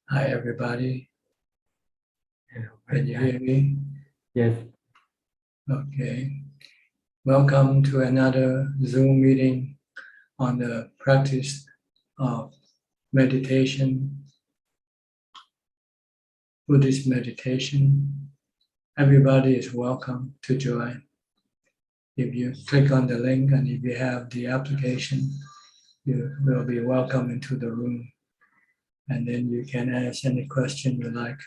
Hi, everybody. Can you hear me? Yes. Okay. Welcome to another Zoom meeting on the practice of meditation, Buddhist meditation. Everybody is welcome to join. If you click on the link and if you have the application, you will be welcome into the room. And then you can ask any question you like.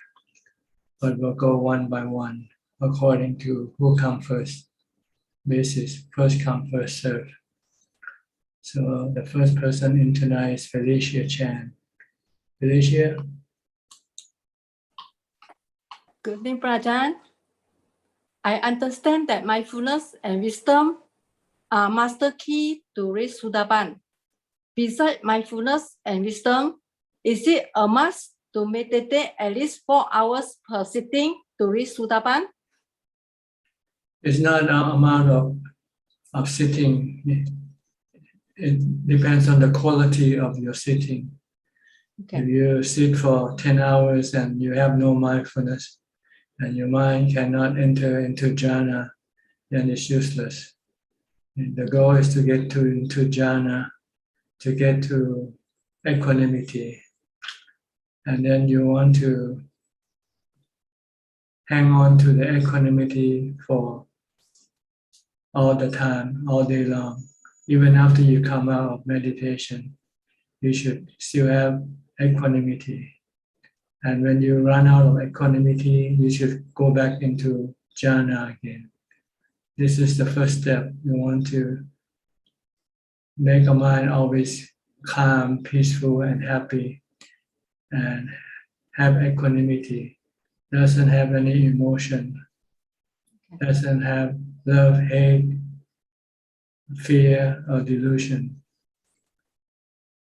But we'll go one by one according to who comes first. Basis, first come, first serve. So the first person in tonight is Felicia Chan. Felicia? Good evening, Prajan. I understand that mindfulness and wisdom are master key to reach Sudaban. Besides mindfulness and wisdom, is it a must to meditate at least 4 hours per sitting to reach Sudaban? It's not an amount of sitting. It depends on the quality of your sitting. Okay. If you sit for 10 hours and you have no mindfulness and your mind cannot enter into jhana, then it's useless. And the goal is to get into jhana, to get to equanimity. And then you want to hang on to the equanimity for all the time, all day long. Even after you come out of meditation, you should still have equanimity. And when you run out of equanimity, you should go back into jhana again. This is the first step. You want to make a mind always calm, peaceful, and happy, and have equanimity. Doesn't have any emotion, doesn't have love, hate, fear, or delusion.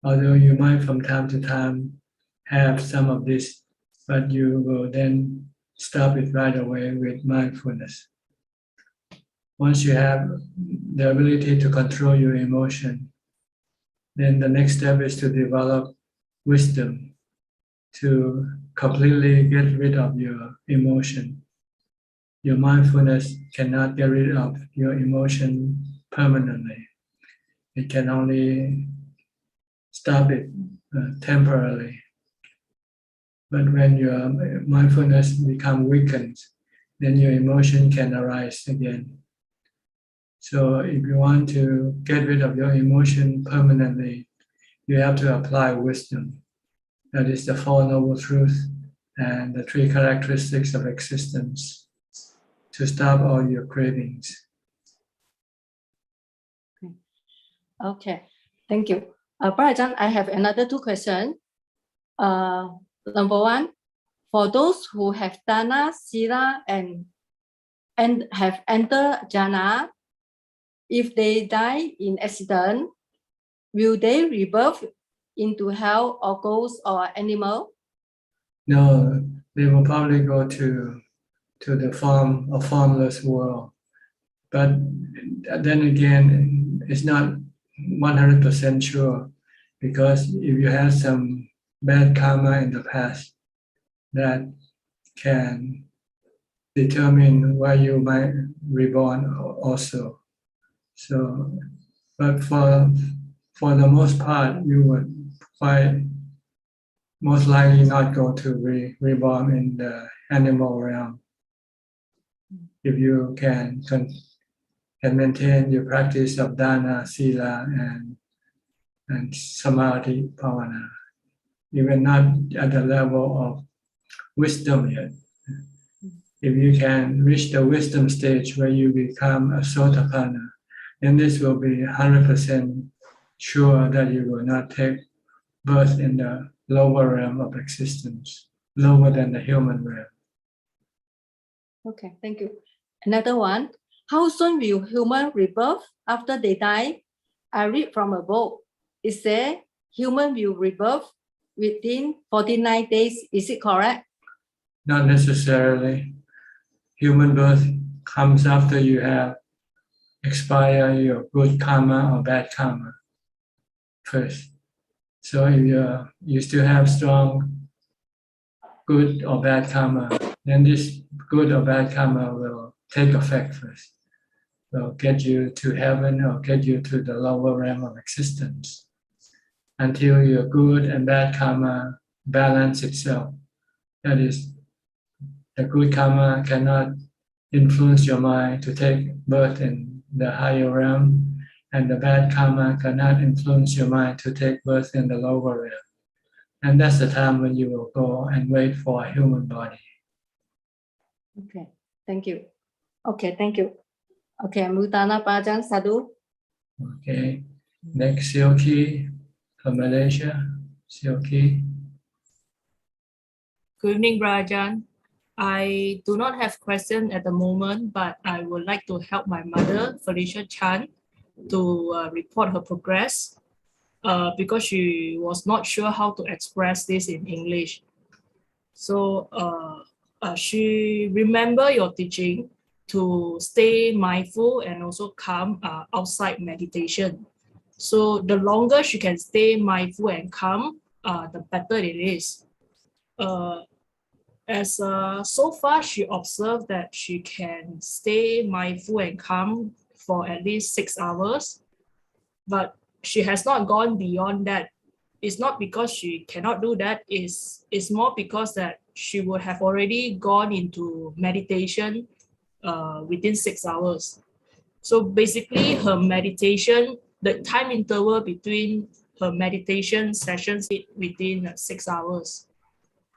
Although you might from time to time have some of this, but you will then stop it right away with mindfulness. Once you have the ability to control your emotion, then the next step is to develop wisdom to completely get rid of your emotion. Your mindfulness cannot get rid of your emotion permanently. It can only stop it temporarily. But when your mindfulness becomes weakened, then your emotion can arise again. So if you want to get rid of your emotion permanently, you have to apply wisdom. That is the Four Noble Truths and the 3 characteristics of existence to stop all your cravings. Okay, thank you. Prajan, I have another 2 questions. Number 1, for those who have dana, sila, and have entered jhana, if they die in accident, will they rebirth into hell or ghost or animal? No, they will probably go to the formless world. But then again, it's not 100% sure, because if you have some bad karma in the past, that can determine where you might reborn also. So, but for the most part, you would quite most likely not go to reborn in the animal realm. If you can maintain your practice of dana, sila, and samadhi, bhavana, even not at the level of wisdom yet. If you can reach the wisdom stage where you become a sotapanna, then this will be 100% sure that you will not take birth in the lower realm of existence, lower than the human realm. Okay, thank you. Another one, how soon will human rebirth after they die? I read from a book. It says human will rebirth within 49 days. Is it correct? Not necessarily. Human birth comes after you have expired your good karma or bad karma first. So if you still have strong good or bad karma, then this good or bad karma will take effect first. Will get you to heaven or get you to the lower realm of existence until your good and bad karma balance itself. That is, the good karma cannot influence your mind to take birth in the higher realm, and the bad karma cannot influence your mind to take birth in the lower realm. And that's the time when you will go and wait for a human body. Okay, thank you. Okay, thank you. Okay, Mutana Pajan Sadhu. Okay. Next, Silky from Malaysia. Silky. Good evening, Rajan. I do not have question at the moment, but I would like to help my mother, Felicia Chan, to report her progress because she was not sure how to express this in English. So she remember your teaching to stay mindful and also calm outside meditation. So the longer she can stay mindful and calm, the better it is. As so far she observed that she can stay mindful and calm for at least 6 hours, but she has not gone beyond that. It's not because she cannot do that, it's more because that she would have already gone into meditation within 6 hours. So basically her meditation, the time interval between her meditation sessions is within 6 hours.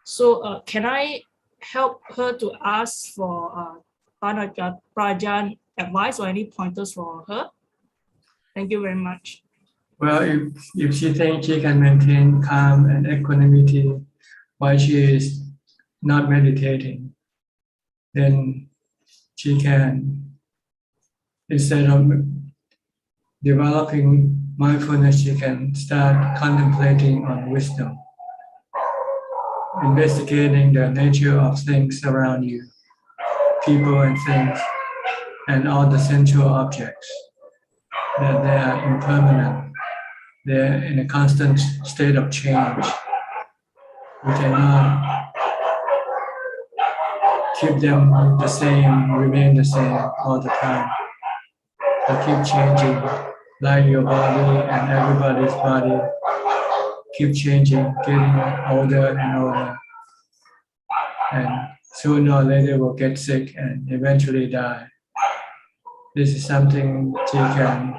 So can I help her to ask for Prajan advice or any pointers for her? Thank you very much. Well, if she thinks she can maintain calm and equanimity while she is not meditating, then she can, instead of developing mindfulness, she can start contemplating on wisdom, investigating the nature of things around you, people and things, and all the sensual objects, that they are impermanent. They're in a constant state of change. We cannot keep them the same, remain the same all the time. They keep changing, like your body and everybody's body keep changing, getting older and older. And sooner or later will get sick and eventually die. This is something she can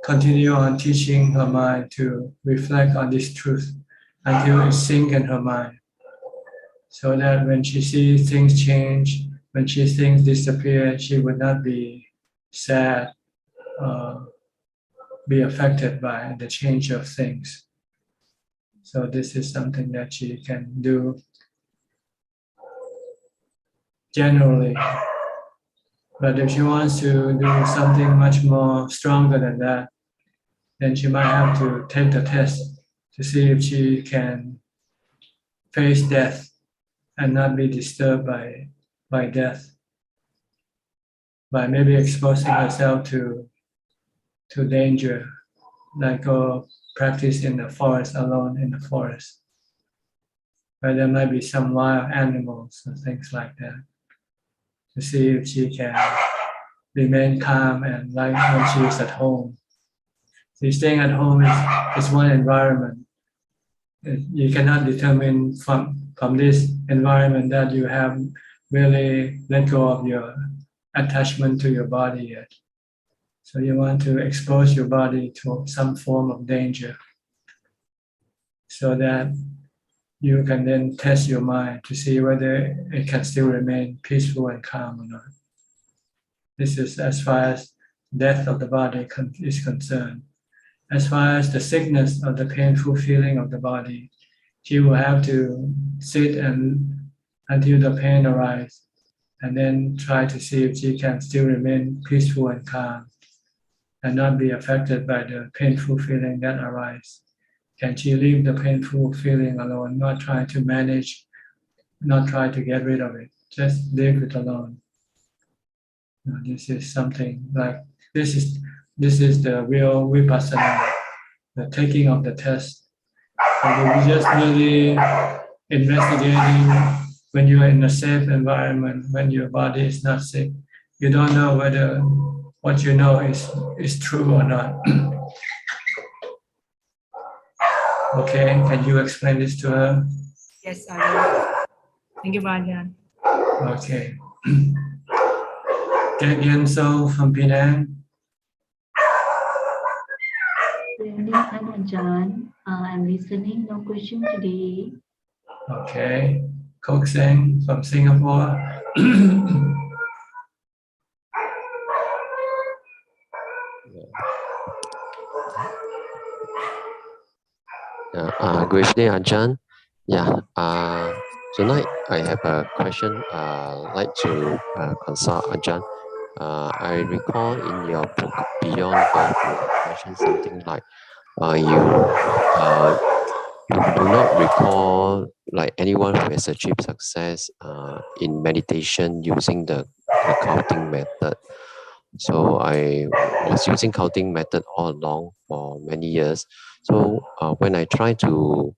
continue on teaching her mind to reflect on this truth until it sinks in her mind. So that when she sees things change, when she sees things disappear, she would not be sad, be affected by the change of things. So this is something that she can do generally. But if she wants to do something much more stronger than that, then she might have to take the test to see if she can face death and not be disturbed by death, by maybe exposing herself to danger, like go practice in the forest, alone in the forest, where there might be some wild animals and things like that, to see if she can remain calm and like when she is at home. See, staying at home is one environment. You cannot determine from this environment that you have really let go of your attachment to your body yet. So you want to expose your body to some form of danger so that you can then test your mind to see whether it can still remain peaceful and calm or not. This is as far as death of the body is concerned. As far as the sickness or the painful feeling of the body, she will have to sit and until the pain arises, and then try to see if she can still remain peaceful and calm and not be affected by the painful feeling that arises. Can she leave the painful feeling alone, not try to manage, not try to get rid of it, just leave it alone. This is something like, this is the real vipassana, the taking of the test. And if you just really investigating when you are in a safe environment, when your body is not sick. You don't know whether what you know is true or not. Okay, can you explain this to her? Yes, I will. Thank you, Ajahn. Okay. Get Yenso from Penang. Good evening, Ajahn. I'm listening. No question today. Okay. Kok Seng from Singapore. Good evening, Ajahn. Tonight I have a question. I'd like to consult Ajahn. I recall in your book Beyond Birth, you mentioned something like you do not recall like anyone who has achieved success in meditation using the counting method. So I was using counting method all along for many years. So when I try to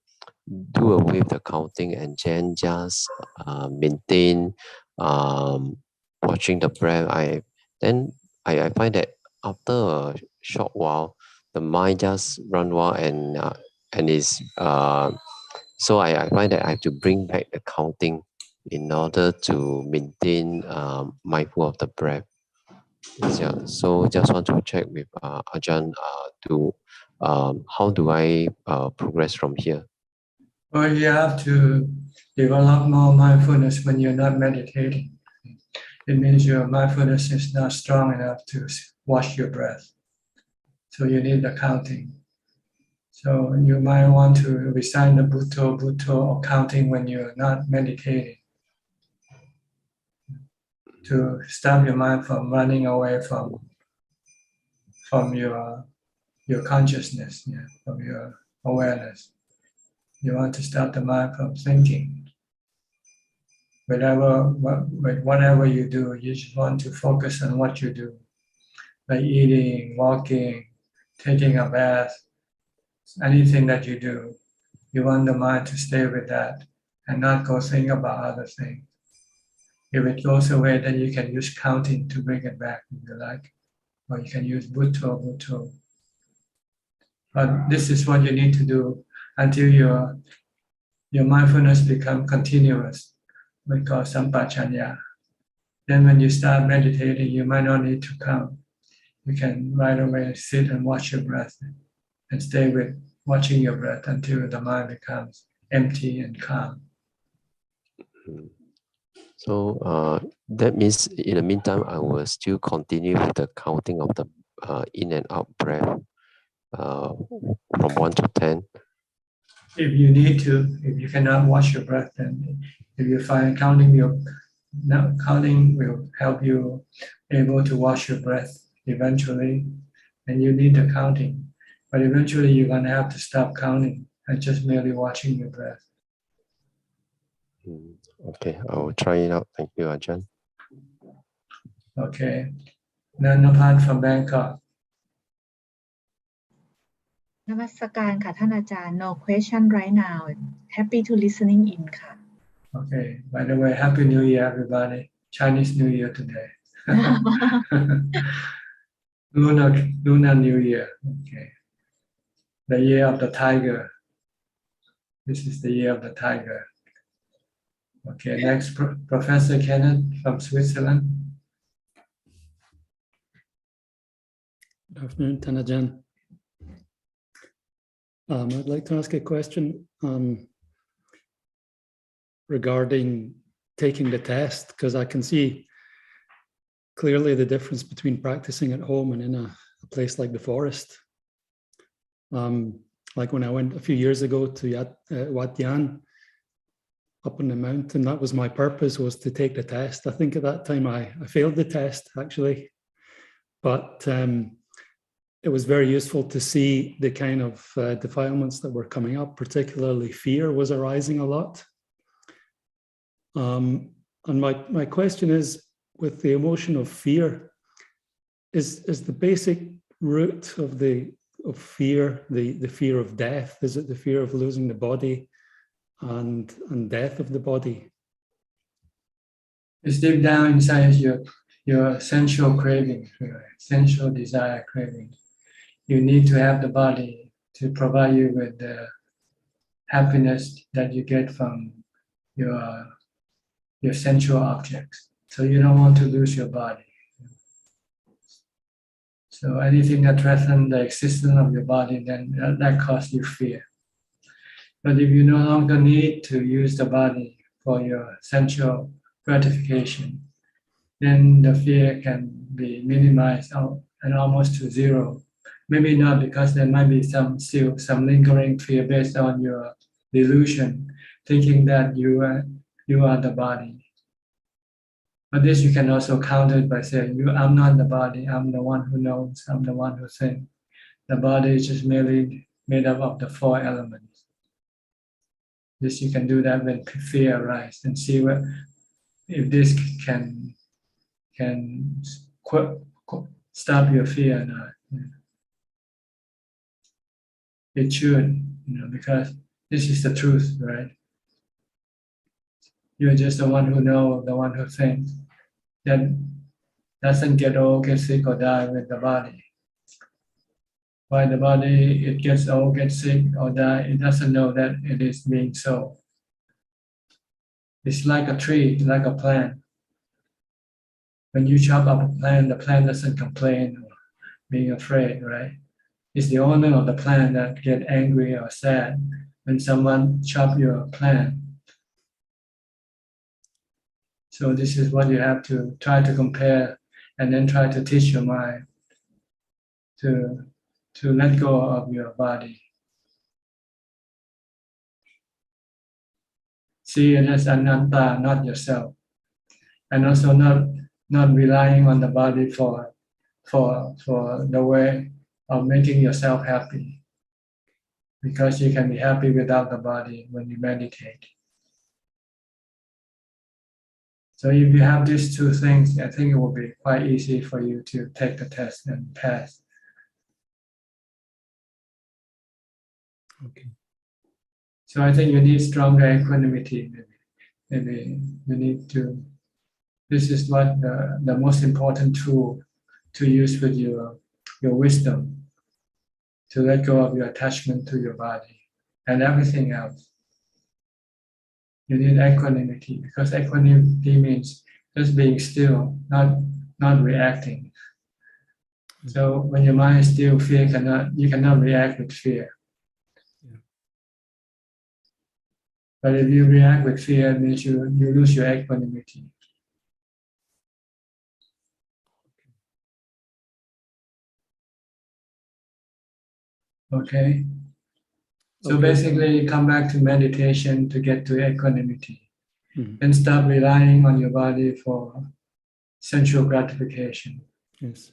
do away with the counting and then just maintain watching the breath, I find that after a short while, the mind just run wild and is so I find that I have to bring back the counting in order to maintain mindful of the breath. Yeah, so just want to check with Ajahn how do I progress from here? Well, you have to develop more mindfulness when you're not meditating. It means your mindfulness is not strong enough to watch your breath. So you need the counting. So you might want to recite the Bhutto or counting when you're not meditating to stop your mind from running away from your consciousness, from your awareness. You want to stop the mind from thinking. Whatever you do, you just want to focus on what you do, like eating, walking, taking a bath, anything that you do. You want the mind to stay with that and not go think about other things. If it goes away, then you can use counting to bring it back if you like, or you can use Bhutto. But this is what you need to do until your mindfulness become continuous. We call sampachanya. Then when you start meditating, you might not need to count. You can right away sit and watch your breath and stay with watching your breath until the mind becomes empty and calm. So that means in the meantime, I will still continue with the counting of the in and out breath from 1 to 10. If you need to, if you cannot watch your breath, then if you find counting will help you able to watch your breath eventually, and you need the counting. But eventually you're going to have to stop counting and just merely watching your breath. Okay, I will try it out. Thank you, Ajahn. Okay. Nanapan from Bangkok. นมัสการค่ะท่านอาจารย์ No question right now. Happy to listening in ค่ะ Okay. By the way, Happy New Year, everybody. Chinese New Year today. Lunar New Year. Okay. The year of the tiger. This is the year of the tiger. Okay. Next, Professor Kenneth from Switzerland. Good afternoon, Tanajan. I'd like to ask a question regarding taking the test, because I can see clearly the difference between practicing at home and in a place like the forest. Like when I went a few years ago to Wat Yan, up on the mountain, that was my purpose, was to take the test. I think at that time I failed the test, actually. But it was very useful to see the kind of defilements that were coming up, particularly fear was arising a lot. And my question is, with the emotion of fear, is the basic root of fear the fear of death? Is it the fear of losing the body? and death of the body. It's deep down inside your sensual craving, your sensual desire craving. You need to have the body to provide you with the happiness that you get from your sensual objects. So you don't want to lose your body. So anything that threatens the existence of your body, then that causes you fear. But if you no longer need to use the body for your sensual gratification, then the fear can be minimized out and almost to zero. Maybe not, because there might be some lingering fear based on your delusion, thinking that you are the body. But this you can also counter it by saying, I'm not the body, I'm the one who knows, I'm the one who thinks. The body is just merely made up of the 4 elements. This you can do that when fear arises, and see if this can stop your fear or not. It should, because this is the truth, right? You're just the one who knows, the one who thinks. That doesn't get old, get sick, or die with the body. Why the body, it gets old, gets sick, or die, it doesn't know that it is being so. It's like a tree, like a plant. When you chop up a plant, the plant doesn't complain or being afraid, right? It's the owner of the plant that get angry or sad when someone chop your plant. So this is what you have to try to compare, and then try to teach your mind to let go of your body. See it as anatta, not yourself, and also not relying on the body for the way of making yourself happy, because you can be happy without the body when you meditate. So if you have these 2 things, I think it will be quite easy for you to take the test and pass. Okay. So I think you need stronger equanimity. Maybe you need to. This is what the most important tool to use with your wisdom, to let go of your attachment to your body and everything else. You need equanimity, because equanimity means just being still, not reacting. So when your mind is still, you cannot react with fear. Yeah. But if you react with fear, it means you lose your equanimity. Okay. So Okay. basically, come back to meditation to get to equanimity. Mhm. And stop relying on your body for sensual gratification. Yes.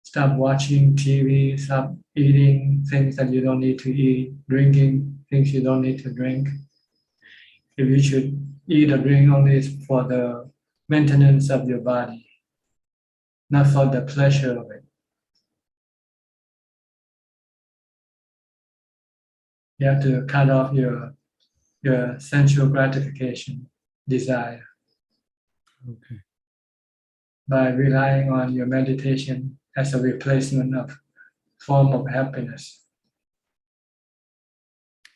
Stop watching TV, stop eating things that you don't need to eat, drinking things you don't need to drink. If you should eat or drink, only for the maintenance of your body, not for the pleasure of it. You have to cut off your sensual gratification desire Okay. by relying on your meditation as a replacement of form of happiness.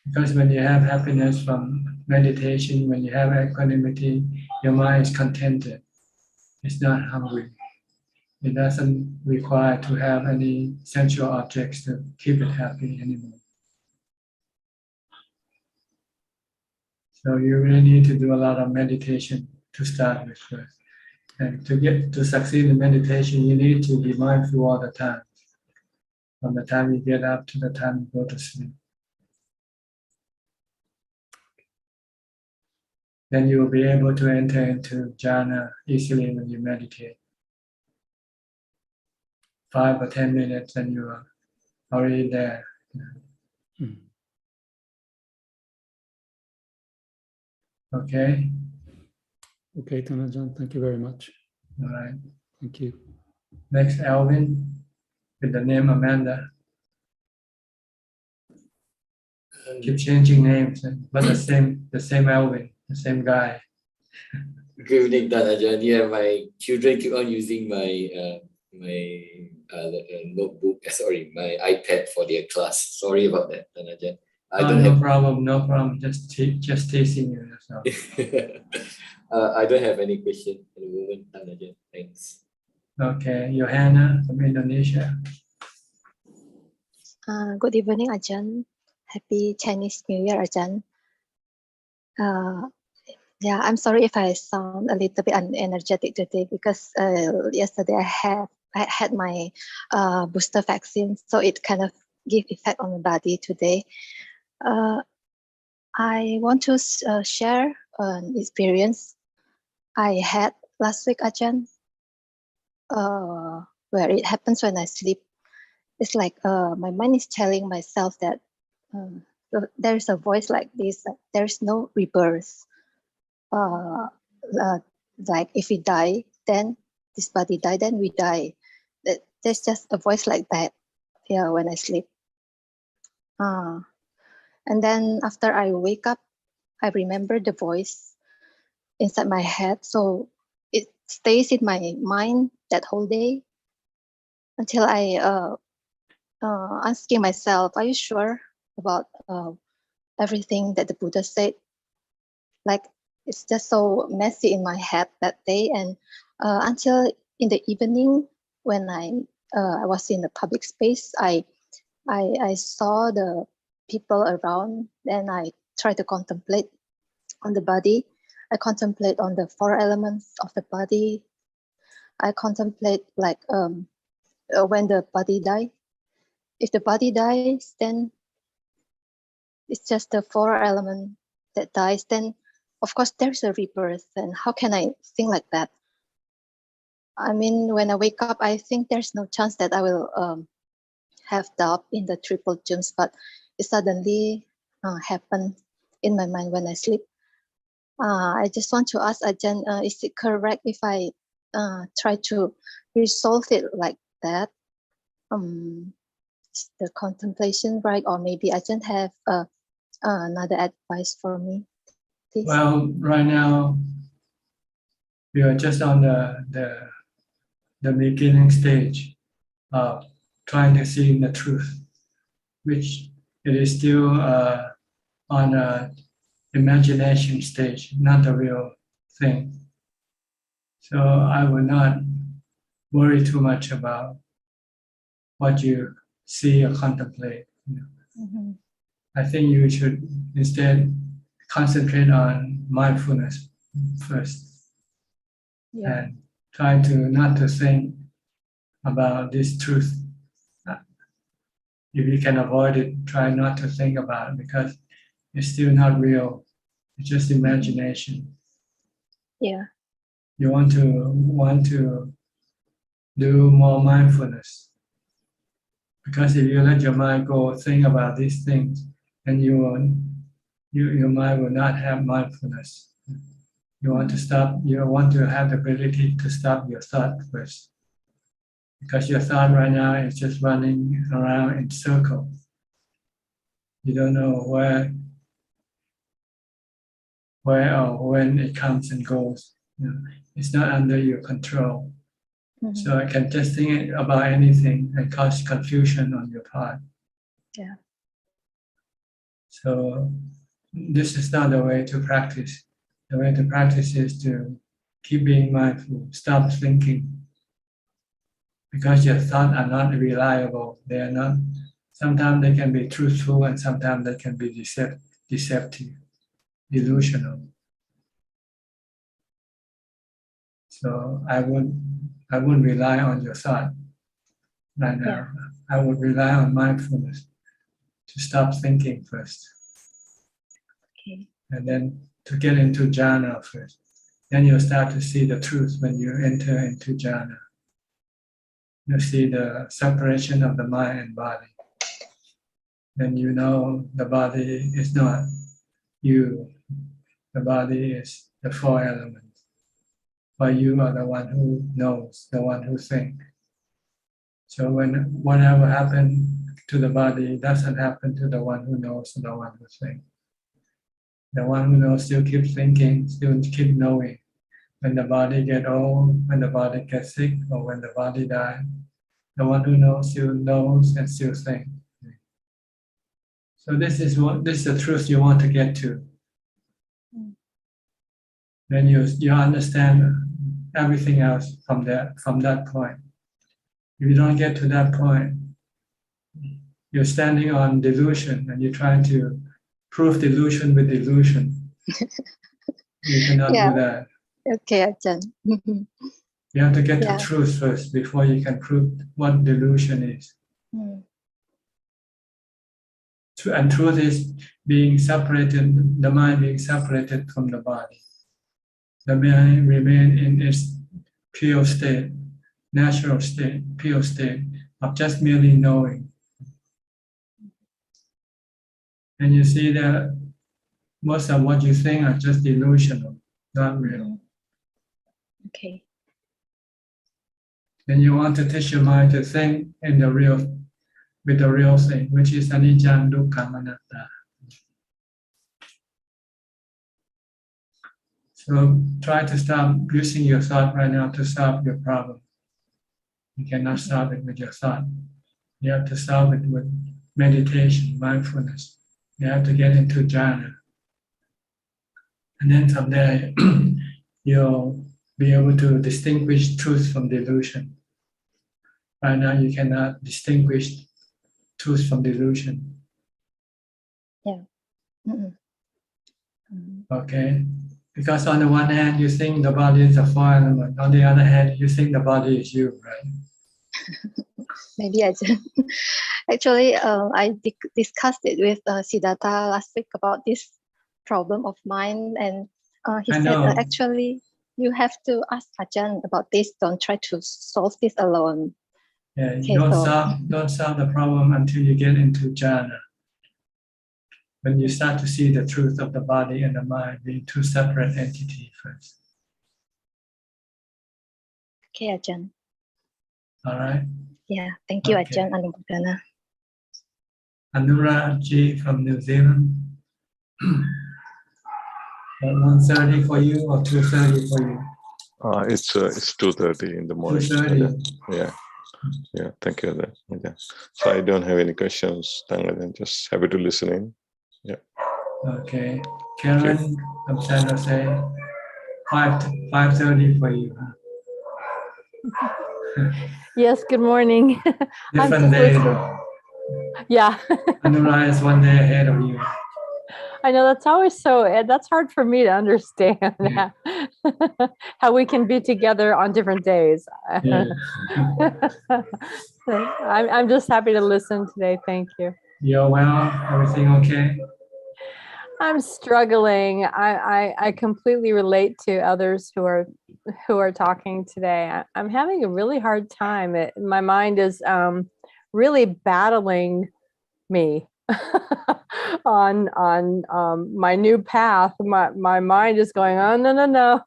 Because when you have happiness from meditation, when you have equanimity, your mind is contented. It's not hungry. It doesn't require to have any sensual objects to keep it happy anymore. So you really need to do a lot of meditation to start with first. And to succeed in meditation, you need to be mindful all the time. From the time you get up to the time you go to sleep. Then you will be able to enter into jhana easily when you meditate. 5 or 10 minutes and you are already there. Mhm. Okay? Okay, Tanajan, thank you very much. All right. Thank you. Next, Alvin, with the name Amanda. Keep changing names, but the same Alvin, the same guy. Good evening, Dan Ajahn. Yeah, my children keep on using my notebook, sorry, my iPad for their class. Sorry about that, Dan Ajahn. I don't no have problem, no problem. Just teasing you. That's all. I don't have any question at the moment, Dan Ajahn. Thanks. Okay, Johanna from Indonesia. Good evening, Ajahn. Happy Chinese New Year, Ajahn. Yeah, I'm sorry if I sound a little bit unenergetic today because yesterday I had my booster vaccine, so it kind of give effect on the body today. I want to share an experience I had last week, Ajahn, where it happens when I sleep. It's like my mind is telling myself that there's a voice like this, like, there's no rebirth. Like if we die, then this body die, then we die. There's just a voice like that, yeah, when I sleep. And then after I wake up, I remember the voice inside my head. So it stays in my mind that whole day until I asking myself, are you sure about everything that the Buddha said? Like, it's just so messy in my head that day. And until in the evening, when I was in the public space, I saw the people around, and I try to contemplate on the body. I contemplate on the 4 elements of the body. I contemplate like when the body dies. If the body dies, then it's just the 4 elements that dies. Then, of course, there's a rebirth. And how can I think like that? I mean, when I wake up, I think there's no chance that I will have doubt in the triple gems, but it suddenly happened in my mind when I sleep. I just want to ask Ajahn, is it correct if I try to resolve it like that? Is the contemplation right? Or maybe Ajahn have another advice for me, please? Well, right now we are just on the beginning stage of trying to see the truth, which it is still on a imagination stage, not the real thing. So I will not worry too much about what you see or contemplate. Mm-hmm. I think you should instead concentrate on mindfulness first, and try to not to think about this truth. If you can avoid it, try not to think about it, because it's still not real. It's just imagination. Yeah. You want to do more mindfulness, because if you let your mind go think about these things, then your mind will not have mindfulness. You want to stop. You want to have the ability to stop your thought first, because your thought right now is just running around in circles. You don't know where or when it comes and goes. It's not under your control. Mm-hmm. So I can just think about anything and cause confusion on your part. Yeah. So this is not the way to practice. The way to practice is to keep being mindful, stop thinking. Because your thoughts are not reliable. They are not. Sometimes they can be truthful, and sometimes they can be deceptive, delusional. So I wouldn't rely on your thought right now. I would rely on mindfulness to stop thinking first. Okay. And then to get into jhana first. Then you'll start to see the truth when you enter into jhana. You see the separation of the mind and body. Then you know the body is not you. The body is the 4 elements. But you are the one who knows, the one who thinks. So when whatever happens to the body doesn't happen to the one who knows and the one who thinks. The one who knows still keeps thinking, still keep knowing. When the body gets old, when the body gets sick, or when the body dies, the one who knows still knows and still thinks. So this is the truth you want to get to. Then you understand everything else from that point. If you don't get to that point, you're standing on delusion and you're trying to prove delusion with delusion. You cannot do that. Okay, Ajahn. You have to get to truth first before you can prove what delusion is. And truth is being separated, the mind being separated from the body. The mind remain in its pure state, natural state, pure state of just merely knowing. And you see that most of what you think are just delusional, not real. Okay. And you want to teach your mind to think in with the real thing, which is anicca, dukkha, anatta. So try to stop using your thought right now to solve your problem. You cannot solve it with your thought. You have to solve it with meditation, mindfulness. You have to get into jhana. And then from there, you'll be able to distinguish truth from delusion. Right now, you cannot distinguish truth from delusion. Okay? Because on the one hand, you think the body is a four element. On the other hand, you think the body is you, right? Maybe I just actually I discussed it with Siddhartha last week about this problem of mine, and he said actually you have to ask Ajahn about this. Don't try to solve this alone. Yeah, okay, don't solve the problem until you get into jhana. When you start to see the truth of the body and the mind being two separate entities first. Okay, Ajahn. All right. Yeah, thank you, Ajahn Anumodana. Anura G from New Zealand. 1:30 for you or 2:30 for you? It's 2:30 in the morning. 2:30. Yeah. Thank you. Yeah. So I don't have any questions. I'm just happy to listen in. Yeah. Okay. Karen from San Jose. 5:30 for you. Yes, good morning. Different day. Yeah. Anura is 1 day ahead of you. I know that's hard for me to understand how we can be together on different days. Yeah. I'm just happy to listen today. Thank you. You're well? Everything okay? I'm struggling. I completely relate to others who are talking today. I'm having a really hard time. My mind is really battling me on my new path. My mind is going, oh no.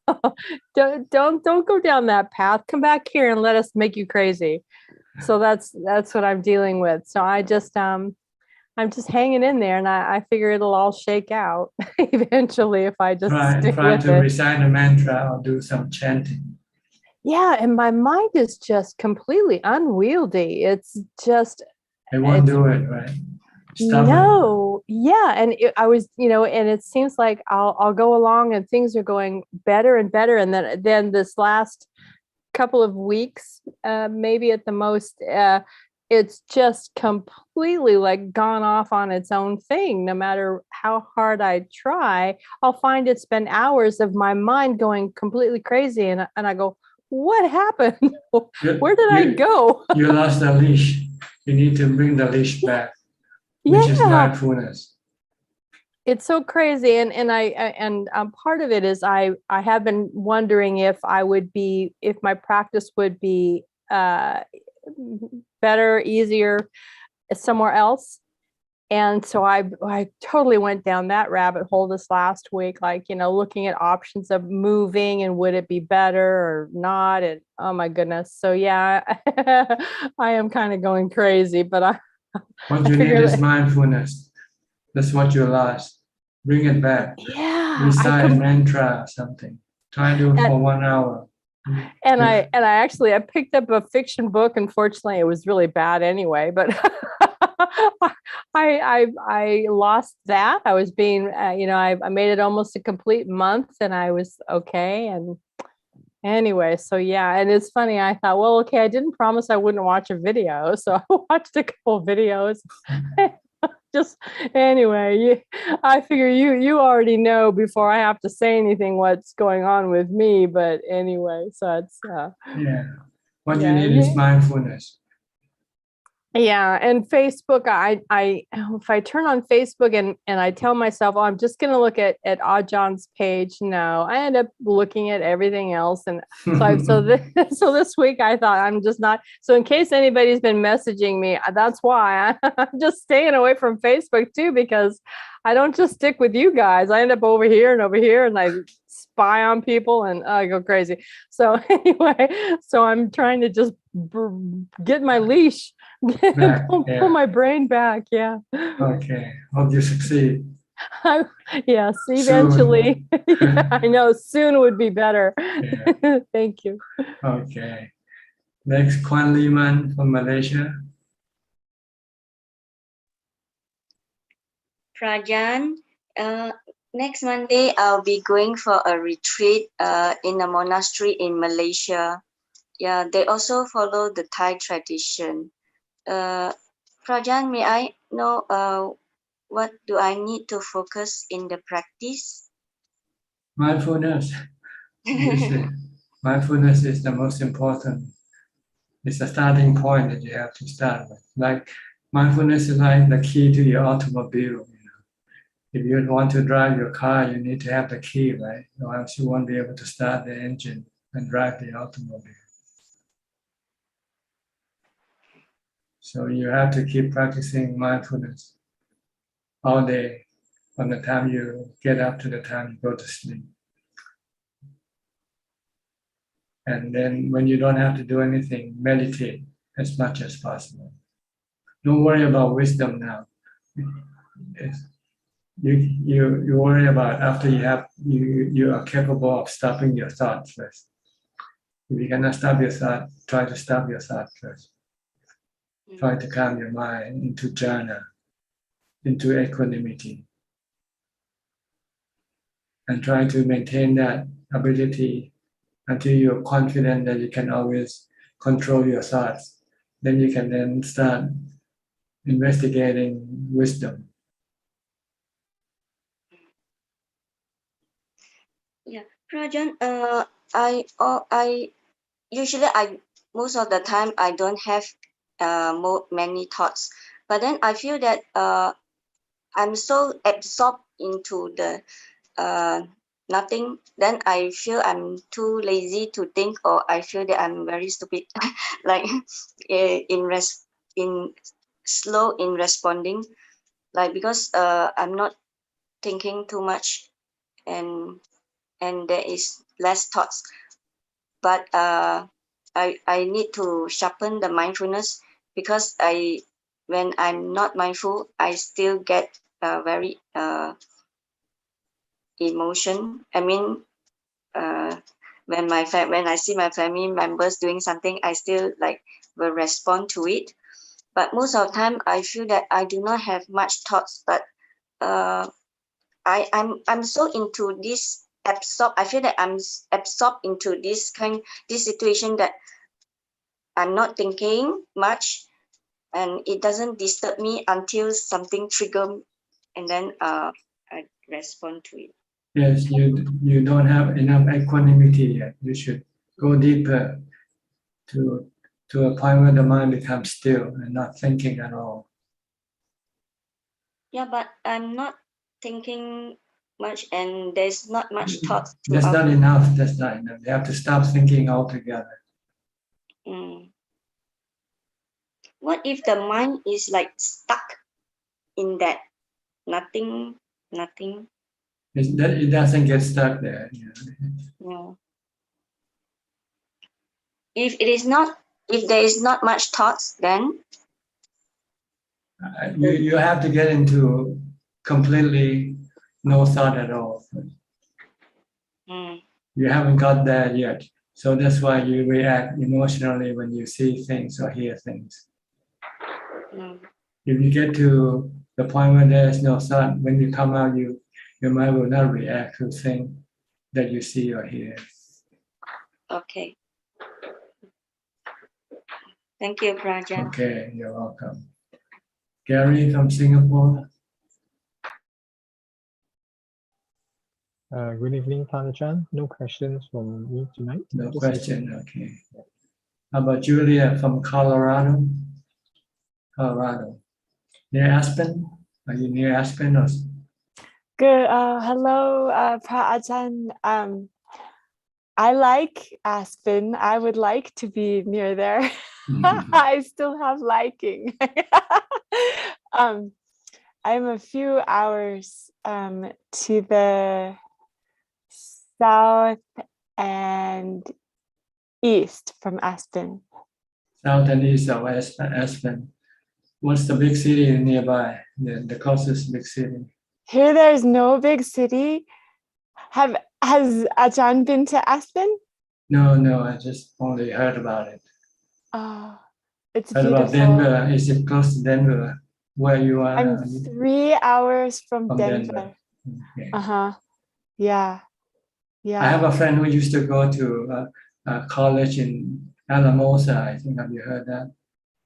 don't go down that path. Come back here and let us make you crazy. So that's what I'm dealing with. So I'm just hanging in there, and I figure it'll all shake out eventually if I just stick try with to it. recite a mantra or do some chanting. Yeah, and my mind is just completely unwieldy. It's just It won't do it, right? No, yeah, and I was, and it seems like I'll go along and things are going better and better, and then this last couple of weeks, maybe at the most, it's just completely like gone off on its own thing. No matter how hard I try, I'll find it's been hours of my mind going completely crazy, and I go, what happened? Where did I go? You lost the leash. You need to bring the leash back. Which is mindfulness. It's so crazy, and part of it is I have been wondering if my practice would be better, easier somewhere else, and so I totally went down that rabbit hole this last week, looking at options of moving and would it be better or not, and oh my goodness, so yeah, I am kind of going crazy, but What you need is mindfulness. That's what you lost. Bring it back. Yeah, Recite a mantra or something. Try to do it for 1 hour. and I actually picked up a fiction book. Unfortunately, it was really bad anyway, but I lost that. I was being I made it almost a complete month and I was okay. And anyway, so yeah, and it's funny, I thought, well, okay, I didn't promise I wouldn't watch a video, so I watched a couple of videos. Just anyway, I figure you already know before I have to say anything what's going on with me. But anyway, so it's What you need is mindfulness. Yeah, and Facebook, I if I turn on Facebook and I tell myself, oh, I'm just going to look at Ajah's page, no, I end up looking at everything else. And so this week I thought I'm just not. So in case anybody's been messaging me, that's why I'm just staying away from Facebook too, because I don't just stick with you guys. I end up over here and I spy on people and I go crazy. So anyway, so I'm trying to just get my leash. Pull my brain back. Yeah. Okay. Hope you succeed. Yes, eventually. Yeah, I know soon would be better. Yeah. Thank you. Okay. Next, Kwan Liman from Malaysia. Prajan, next Monday I'll be going for a retreat in a monastery in Malaysia. Yeah, they also follow the Thai tradition. Prajan, may I know what do I need to focus in the practice? Mindfulness. Mindfulness is the most important. It's a starting point that you have to start with. Like mindfulness is like the key to your automobile. If you want to drive your car, you need to have the key, right? Or else you won't be able to start the engine and drive the automobile. So you have to keep practicing mindfulness all day, from the time you get up to the time you go to sleep. And then when you don't have to do anything, meditate as much as possible. Don't worry about wisdom now. You worry about after you are capable of stopping your thoughts first. If you cannot stop your thought, try to stop your thought first. Try to calm your mind into jhana, into equanimity. And try to maintain that ability until you're confident that you can always control your thoughts. Then you can then start investigating wisdom. Yeah, Prajan, I usually most of the time I don't have many thoughts, but then I feel that I'm so absorbed into the nothing. Then I feel I'm too lazy to think, or I feel that I'm very stupid, like slow in responding, like because I'm not thinking too much, and there is less thoughts. But I need to sharpen the mindfulness, because when I'm not mindful, I still get very emotion. I mean, when I see my family members doing something, I still will respond to it. But most of the time, I feel that I do not have much thoughts. But I'm so into this absorbed. I feel that I'm absorbed into this situation that I'm not thinking much, and it doesn't disturb me until something triggers, and then I respond to it. Yes, you don't have enough equanimity yet. You should go deeper to a point where the mind becomes still and not thinking at all. Yeah, but I'm not thinking much, and there's not much thoughts. That's not enough. That's not enough. You have to stop thinking altogether. What if the mind is stuck in that nothing? It doesn't get stuck there. No. If there is not much thoughts, then You have to get into completely no thought at all. Mm. You haven't got there yet. So that's why you react emotionally when you see things or hear things. Mm. If you get to the point where there is no thought, when you come out, your mind will not react to things that you see or hear. Okay. Thank you, Prajan. Okay, you're welcome. Gary from Singapore. Good evening, Father Chan. No questions from me tonight. No Just question, listening. okay. How about Julia from Colorado? Colorado. Near Aspen? Are you near Aspen or? Good. Hello, Pa Ajahn. I like Aspen. I would like to be near there. I still have liking. I'm a few hours to the south and east from Aspen. South and east of Aspen. What's the big city nearby? The closest big city? Here, there's no big city. Has Ajahn been to Aspen? No, I just only heard about it. Oh, it's Heard beautiful. about Denver. Is it close to Denver? Where you are? I'm 3 hours from Denver. Denver. Okay. Yeah. I have a friend who used to go to college in Alamosa. I think, have you heard that?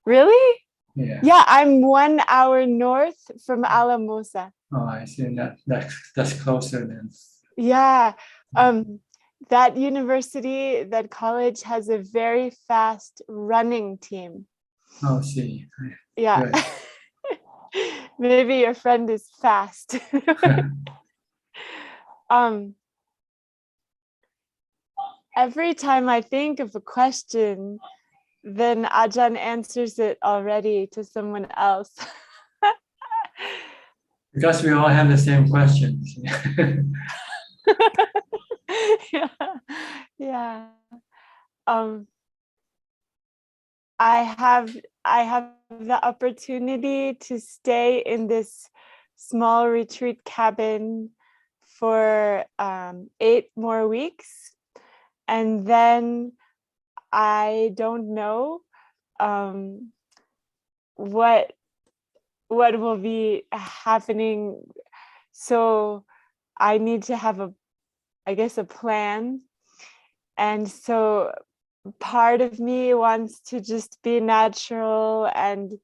Really? Yeah. Yeah, I'm 1 hour north from Alamosa. Oh, I see. That's closer then. Yeah. That university, that college has a very fast running team. Oh, see. Yeah. Good. Maybe your friend is fast. Every time I think of a question, then Ajahn answers it already to someone else. Because we all have the same questions. Yeah. I have the opportunity to stay in this small retreat cabin for 8 more weeks, and then I don't know what will be happening. So I need to have a plan. And so part of me wants to just be natural and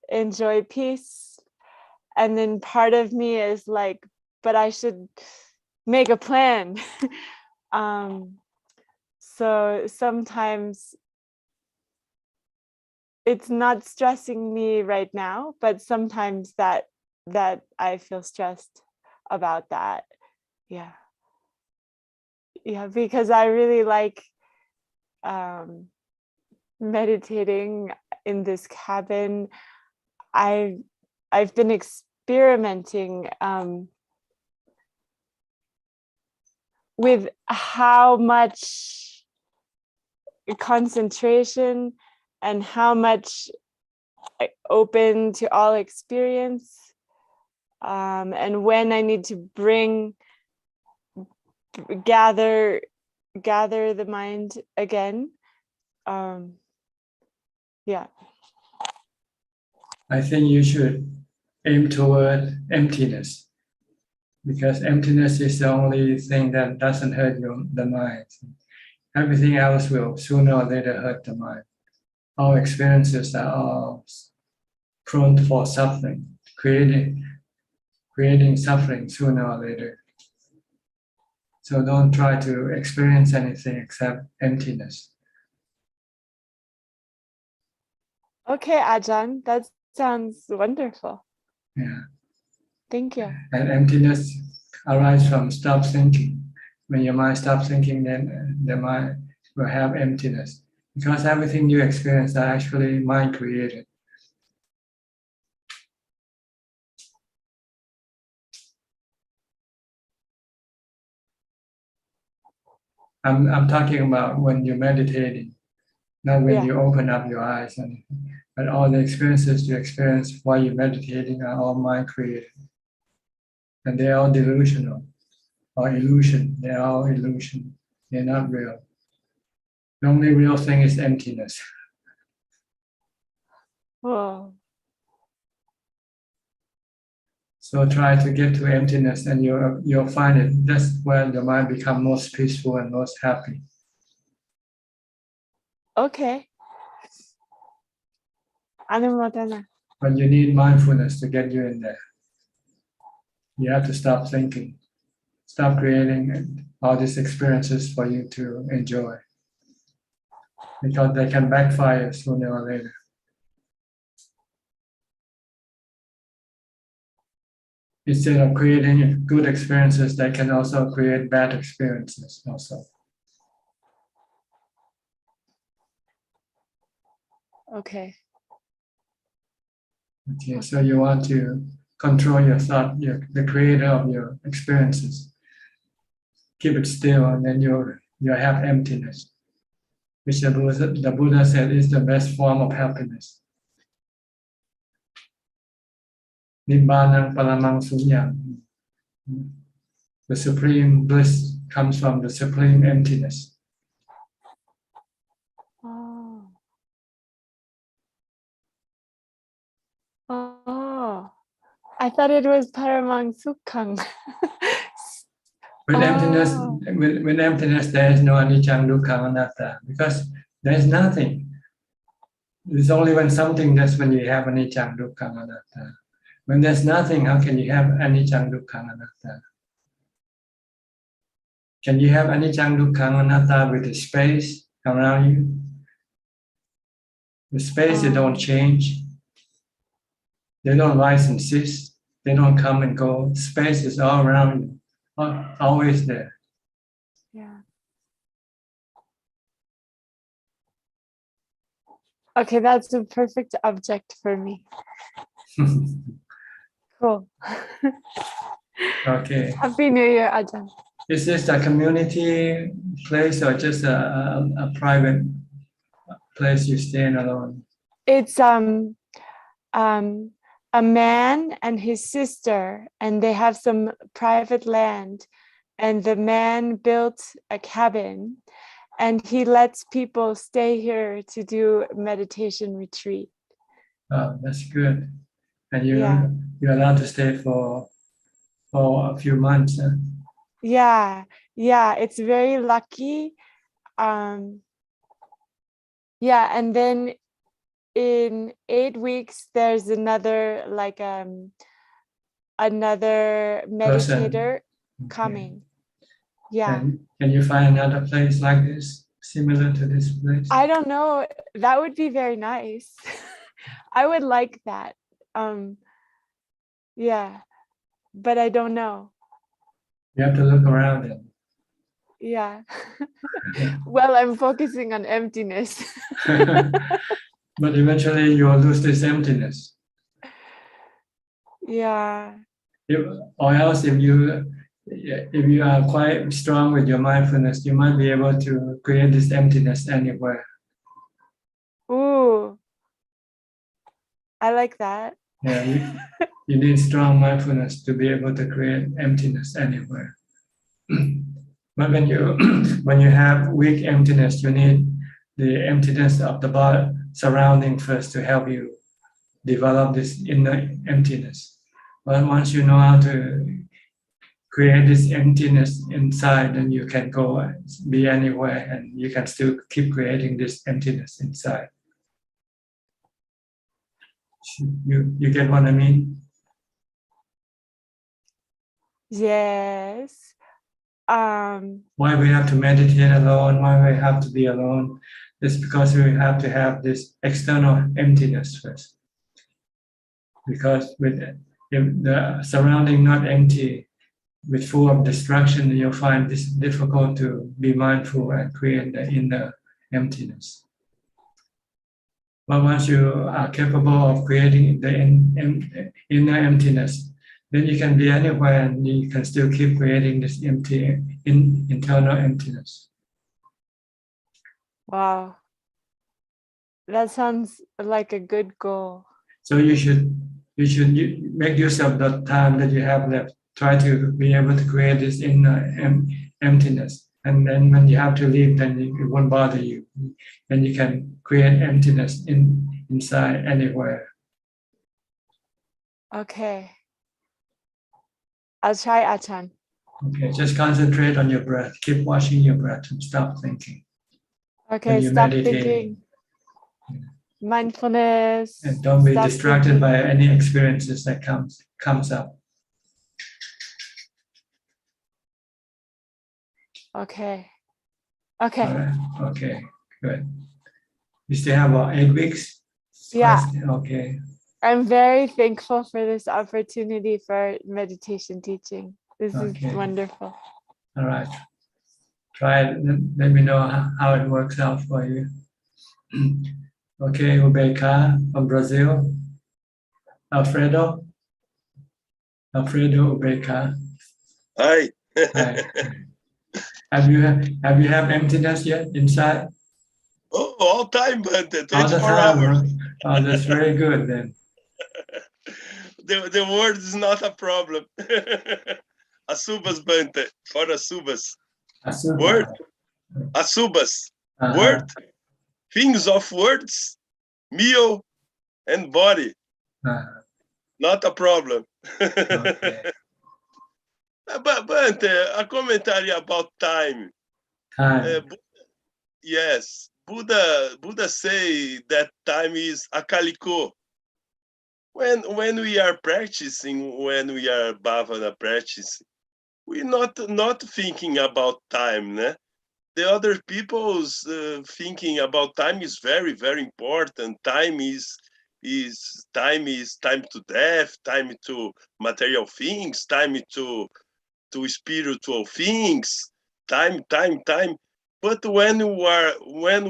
enjoy peace. And then part of me is like, but I should make a plan. So sometimes it's not stressing me right now, but sometimes that I feel stressed about that. Yeah, because I really like meditating in this cabin. I've been experimenting with how much concentration and how much open to all experience, and when I need to gather the mind again. Yeah. I think you should aim toward emptiness, because emptiness is the only thing that doesn't hurt the mind. Everything else will sooner or later hurt the mind. All experiences are all prone for suffering, creating suffering sooner or later. So don't try to experience anything except emptiness. Okay, Ajahn, that sounds wonderful. Yeah. Thank you. And emptiness arises from stop thinking. When your mind stops thinking, then the mind will have emptiness. Because everything you experience are actually mind created. I'm talking about when you're meditating, not when Yeah. you open up your eyes. But all the experiences you experience while you're meditating are all mind created. And they're all delusional or illusion. They're all illusion. They're not real. The only real thing is emptiness. Oh. So try to get to emptiness and you'll find it. That's where your mind becomes most peaceful and most happy. Okay. Anumodana. But you need mindfulness to get you in there. You have to stop thinking, stop creating all these experiences for you to enjoy. Because they can backfire sooner or later. Instead of creating good experiences, they can also create bad experiences also. Okay. Okay, so you want to control your thought, the creator of your experiences. Keep it still, and then you have emptiness, which the Buddha said is the best form of happiness. Nibbānang paramang sunyam. The supreme bliss comes from the supreme emptiness. Oh. Oh. I thought it was paramang sukhang. With emptiness, with emptiness, there is no anicca, dukkha, anatta, because there is nothing. It's only when something that's when you have anicca, dukkha, anatta. When there's nothing, how can you have anicca, dukkha, anatta? Can you have anicca, dukkha, anatta with the space around you? The space, they don't change. They don't rise and cease. They don't come and go. Space is all around you, always there. Yeah. Okay, that's the perfect object for me. Cool. Okay. Happy New Year, Ajahn. Is this a community place or just a private place you stay in alone? It's a man and his sister, and they have some private land, and the man built a cabin, and he lets people stay here to do meditation retreat. Oh, that's good. And you're allowed to stay for a few months. Huh? Yeah, it's very lucky. Yeah, and then in 8 weeks there's another another meditator coming. Yeah. And can you find another place like this, similar to this place? I don't know. That would be very nice. I would like that. Yeah, but I don't know. You have to look around it. Yeah. Well, I'm focusing on emptiness. But eventually you will lose this emptiness. Yeah. Or else if you are quite strong with your mindfulness, you might be able to create this emptiness anywhere. Ooh. I like that. Yeah, you need strong mindfulness to be able to create emptiness anywhere. But when you have weak emptiness, you need the emptiness of the body surrounding first to help you develop this inner emptiness. But once you know how to create this emptiness inside, then you can go and be anywhere, and you can still keep creating this emptiness inside. You get what I mean? Yes. Why we have to meditate alone, why we have to be alone, is because we have to have this external emptiness first. Because if the surrounding not empty, with full of distraction, you'll find this difficult to be mindful and create the inner emptiness. But once you are capable of creating the inner emptiness, then you can be anywhere and you can still keep creating this internal emptiness. Wow. That sounds like a good goal. So you should make use of the time that you have left. Try to be able to create this inner emptiness, and then when you have to leave, then it won't bother you. Then you can create emptiness inside anywhere. Okay. I'll try, Achan. Okay, just concentrate on your breath. Keep watching your breath and stop thinking. Okay, When you're stop meditating. thinking. Mindfulness. And don't be stop distracted thinking. by any experiences that comes up. Okay. Okay. All right. Okay, good. You still have about 8 weeks? Yeah. Okay. I'm very thankful for this opportunity for meditation teaching. This Okay. is wonderful. All right. Try it. Let me know how it works out for you. Okay, Ubeka from Brazil. Alfredo Ubeka. Hi. Hi. Have you have emptiness yet inside? Oh, all time, but All the 24 time. hours. Huh? Oh, that's very good then. The word is not a problem. Asubas, Bante, for Asubas. Word, Asubas. Word, things of words, meal, and body. Not a problem. Okay. But a commentary about time. Time. Yes, Buddha say that time is akaliko. When we are practicing, when we are bhavana practicing, we're not thinking about time, né? The other people's thinking about time is very, very important. Time is time to death, time to material things, time to spiritual things, time. But when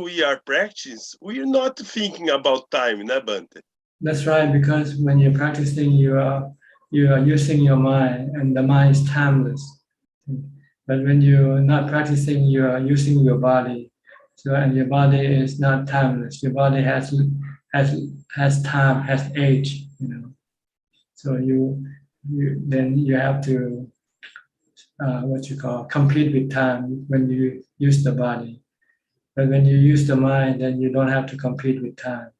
we are practicing, we're not thinking about time, né, Bante? That's right, because when you're practicing, you are using your mind, and the mind is timeless. But when you're not practicing, you are using your body. So, and your body is not timeless. Your body has time, has age. So then you have to compete with time when you use the body. But when you use the mind, then you don't have to compete with time.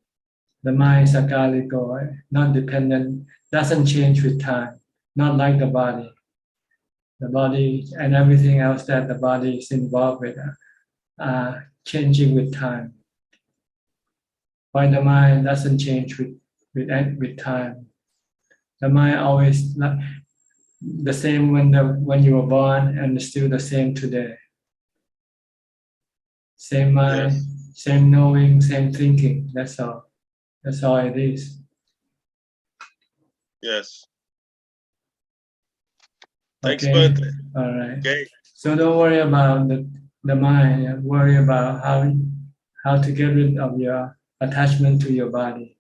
The mind is akaliko, not dependent, doesn't change with time, not like the body. The body and everything else that the body is involved with changing with time. While the mind doesn't change with time. The mind always the same when you were born and still the same today. Same mind, yes. Same knowing, same thinking. That's all. That's all it is. Yes. Thanks, okay. Bante. All right. Okay. So don't worry about the mind. Worry about how to get rid of your attachment to your body.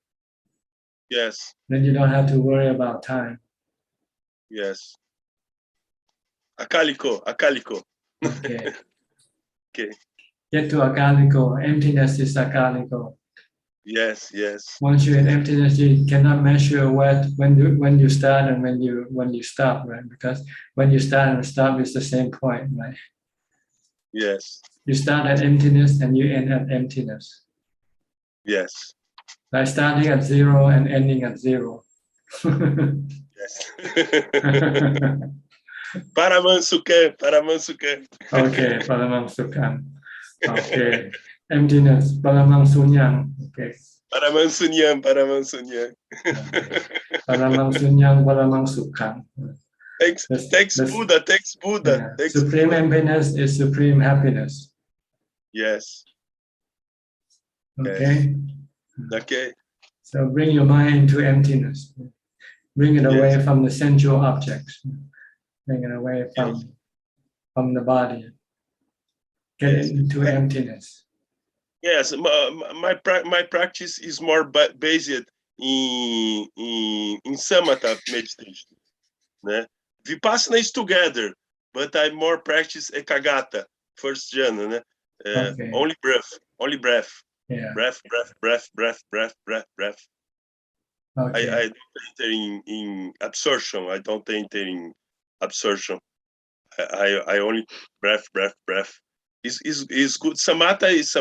Yes. Then you don't have to worry about time. Yes. Akaliko. Okay. Okay. Get to akaliko. Emptiness is akaliko. Yes. Once you're in emptiness, you cannot measure when you start and when you stop, right? Because when you start and stop is the same point, right? Yes. You start at emptiness and you end at emptiness. Yes. By starting at 0 and ending at 0. Yes. Paramansukan. Okay, Paramangsukan. Okay. Emptiness, Paramangsunyang. Okay. Paramangsunyang. Paramangsunyang, Paramangsukan. Thanks, Buddha. Yeah. Thanks, Supreme Buddha. emptiness is supreme happiness. Yes. Okay. Yes. Okay. So bring your mind into emptiness. Bring it away from the sensual objects. Bring it away from the body. Get it into emptiness. Yes, my practice is more based in samatha meditation. Né? Vipassana is together, but I more practice ekagata, first jhana, né? Okay. Only breath. Yeah. Breath. Okay. I don't enter in absorption. I don't enter in absorption. I only breath. Is good. Samatha is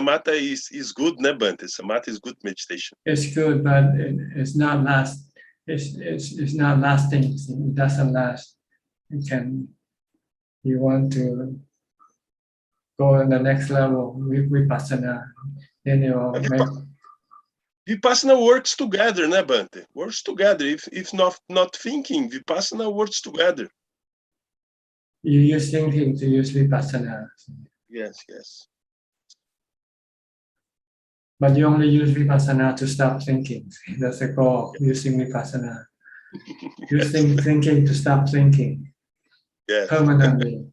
good, ne, Bhante? Samatha is good meditation. It's good, but it's not last. It's not lasting. It doesn't last. You want to go on the next level with vipassana, then you will make. Vipassana works together, ne, Bhante? Works together. If not thinking, Vipassana works together. You use thinking to use vipassana. Yes. But you only use vipassana to stop thinking. That's the goal of using vipassana. Using thinking to stop thinking permanently.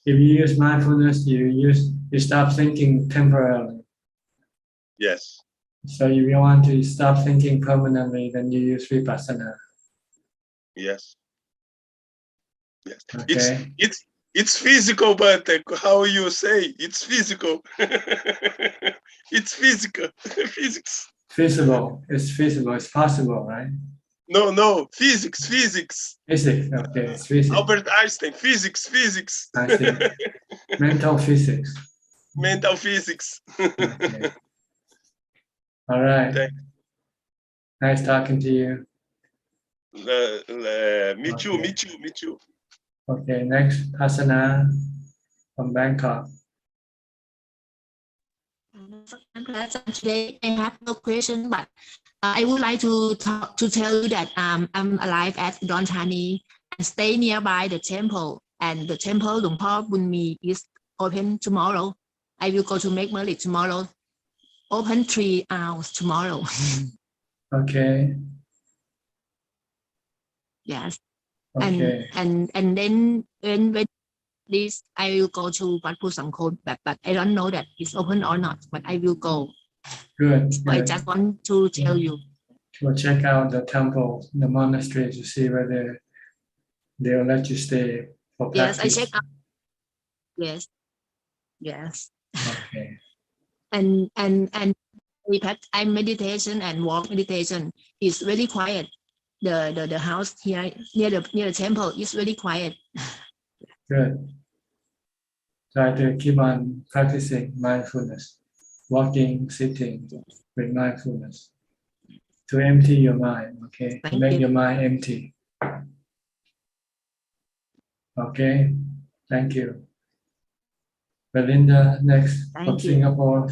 If you use mindfulness, you stop thinking temporarily. Yes. So if you want to stop thinking permanently, then you use vipassana. Yes. Okay. It's physical, but how you say it's physical? It's physical. Physics. Feasible. It's feasible. It's possible, right? No. Physics. Physics. Okay. It's physics. Albert Einstein. Physics. I see. Mental physics. Mental physics. Okay. All right. Nice talking to you. Me too. Okay, next, Hasana from Bangkok. Today I have no question, but I would like to tell you that I'm alive at Udon Thani and stay nearby the temple. And the temple Luang Por Bunmi is open tomorrow. I will go to make merit tomorrow. Open 3 hours tomorrow. Okay. Yes. Okay. And then when this I will go to Wat Pu Sangkhon, but I don't know that it's open or not, but I will go. Good. So I just want to tell you. We'll check out the temple, the monastery to see whether they'll let you stay for practice. Yes, I check out. Yes. Okay. And I meditation and walk meditation is very quiet. The house here near the temple is very quiet. Good. Try to keep on practicing mindfulness, walking, sitting with mindfulness to empty your mind, okay? To make your mind empty. Okay, thank you. Belinda, next from Singapore.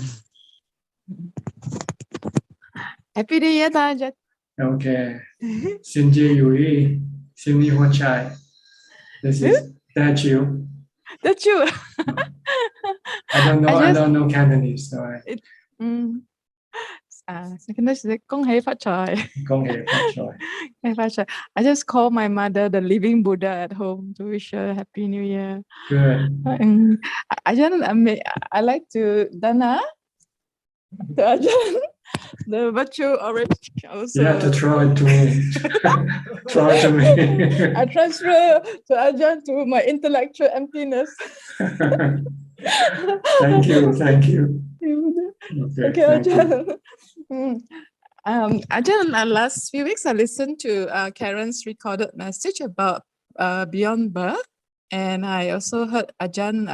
Happy New Year, Dhammatalk. Okay. Xin Ji Yui, Xin Ni Huan Chai. This is that you. That's you. I don't know Cantonese, so Kong hei phát trời. Kong hei phát trời. I just called my mother the living Buddha at home to wish her Happy New Year. Good. I like to Dana. The virtual orange also. You have to throw it to me. Throw it to me. I transfer to Ajahn to my intellectual emptiness. Thank you. Okay, Ajahn. Ajahn, last few weeks I listened to Karen's recorded message about beyond birth, and I also heard Ajahn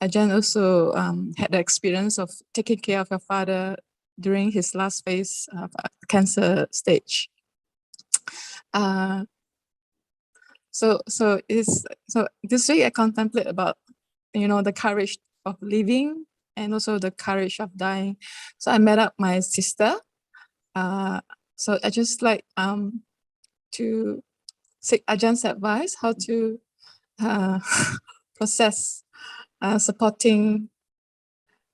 Ajahn also had the experience of taking care of your father during his last phase of cancer stage. So this week I contemplate about the courage of living and also the courage of dying. So I met up my sister. So I just like to seek Ajahn's advice how to process supporting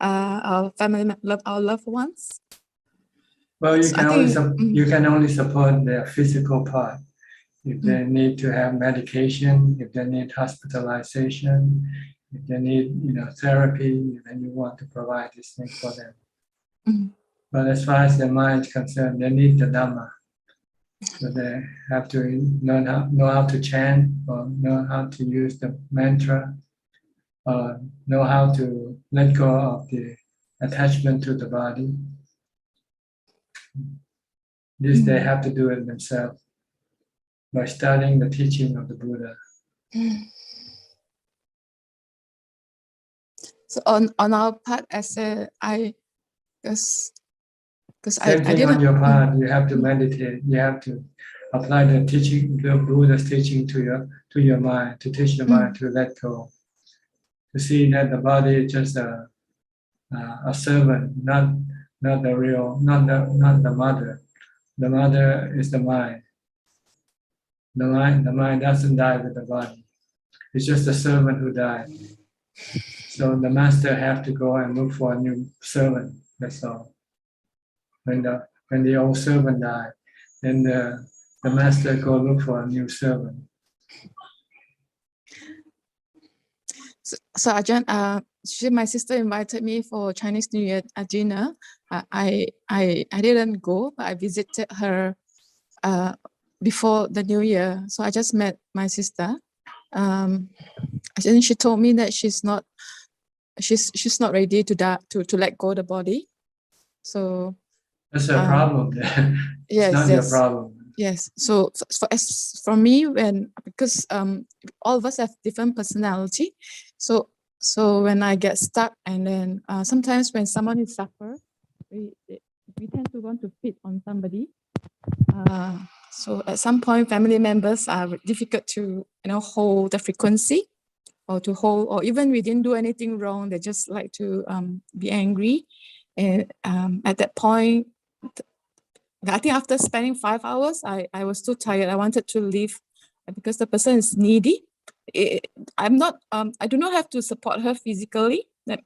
our family, our loved ones. Well, you can only support their physical part. If they need to have medication, if they need hospitalization, if they need therapy, then you want to provide these things for them. But as far as their mind is concerned, they need the Dhamma. So they have to know how to chant, or know how to use the mantra, know how to let go of the attachment to the body. This they have to do it themselves by studying the teaching of the Buddha. So on our part, as I because Same I thing didn't. on your part. You have to meditate. You have to apply the teaching, the Buddha's teaching to your mind, to teach your mind to let go, to see that the body is just a servant, not the real, not the mother. The mother is the mind. The mind doesn't die with the body. It's just a servant who died. So the master have to go and look for a new servant. That's all. When the old servant died, then the master go look for a new servant. So Ajahn, my sister invited me for Chinese New Year dinner. I didn't go, but I visited her before the New Year. So I just met my sister. And she told me that she's not ready to let go the body. So that's a problem. It's not your problem. Yes. So for me, because all of us have different personality, so when I get stuck, and then sometimes when someone is suffer, we tend to want to fit on somebody. So at some point, family members are difficult to hold the frequency, or to hold, or even we didn't do anything wrong, they just like to be angry, and at that point, I think after spending 5 hours, I was too tired. I wanted to leave because the person is needy. I'm not. I do not have to support her physically. The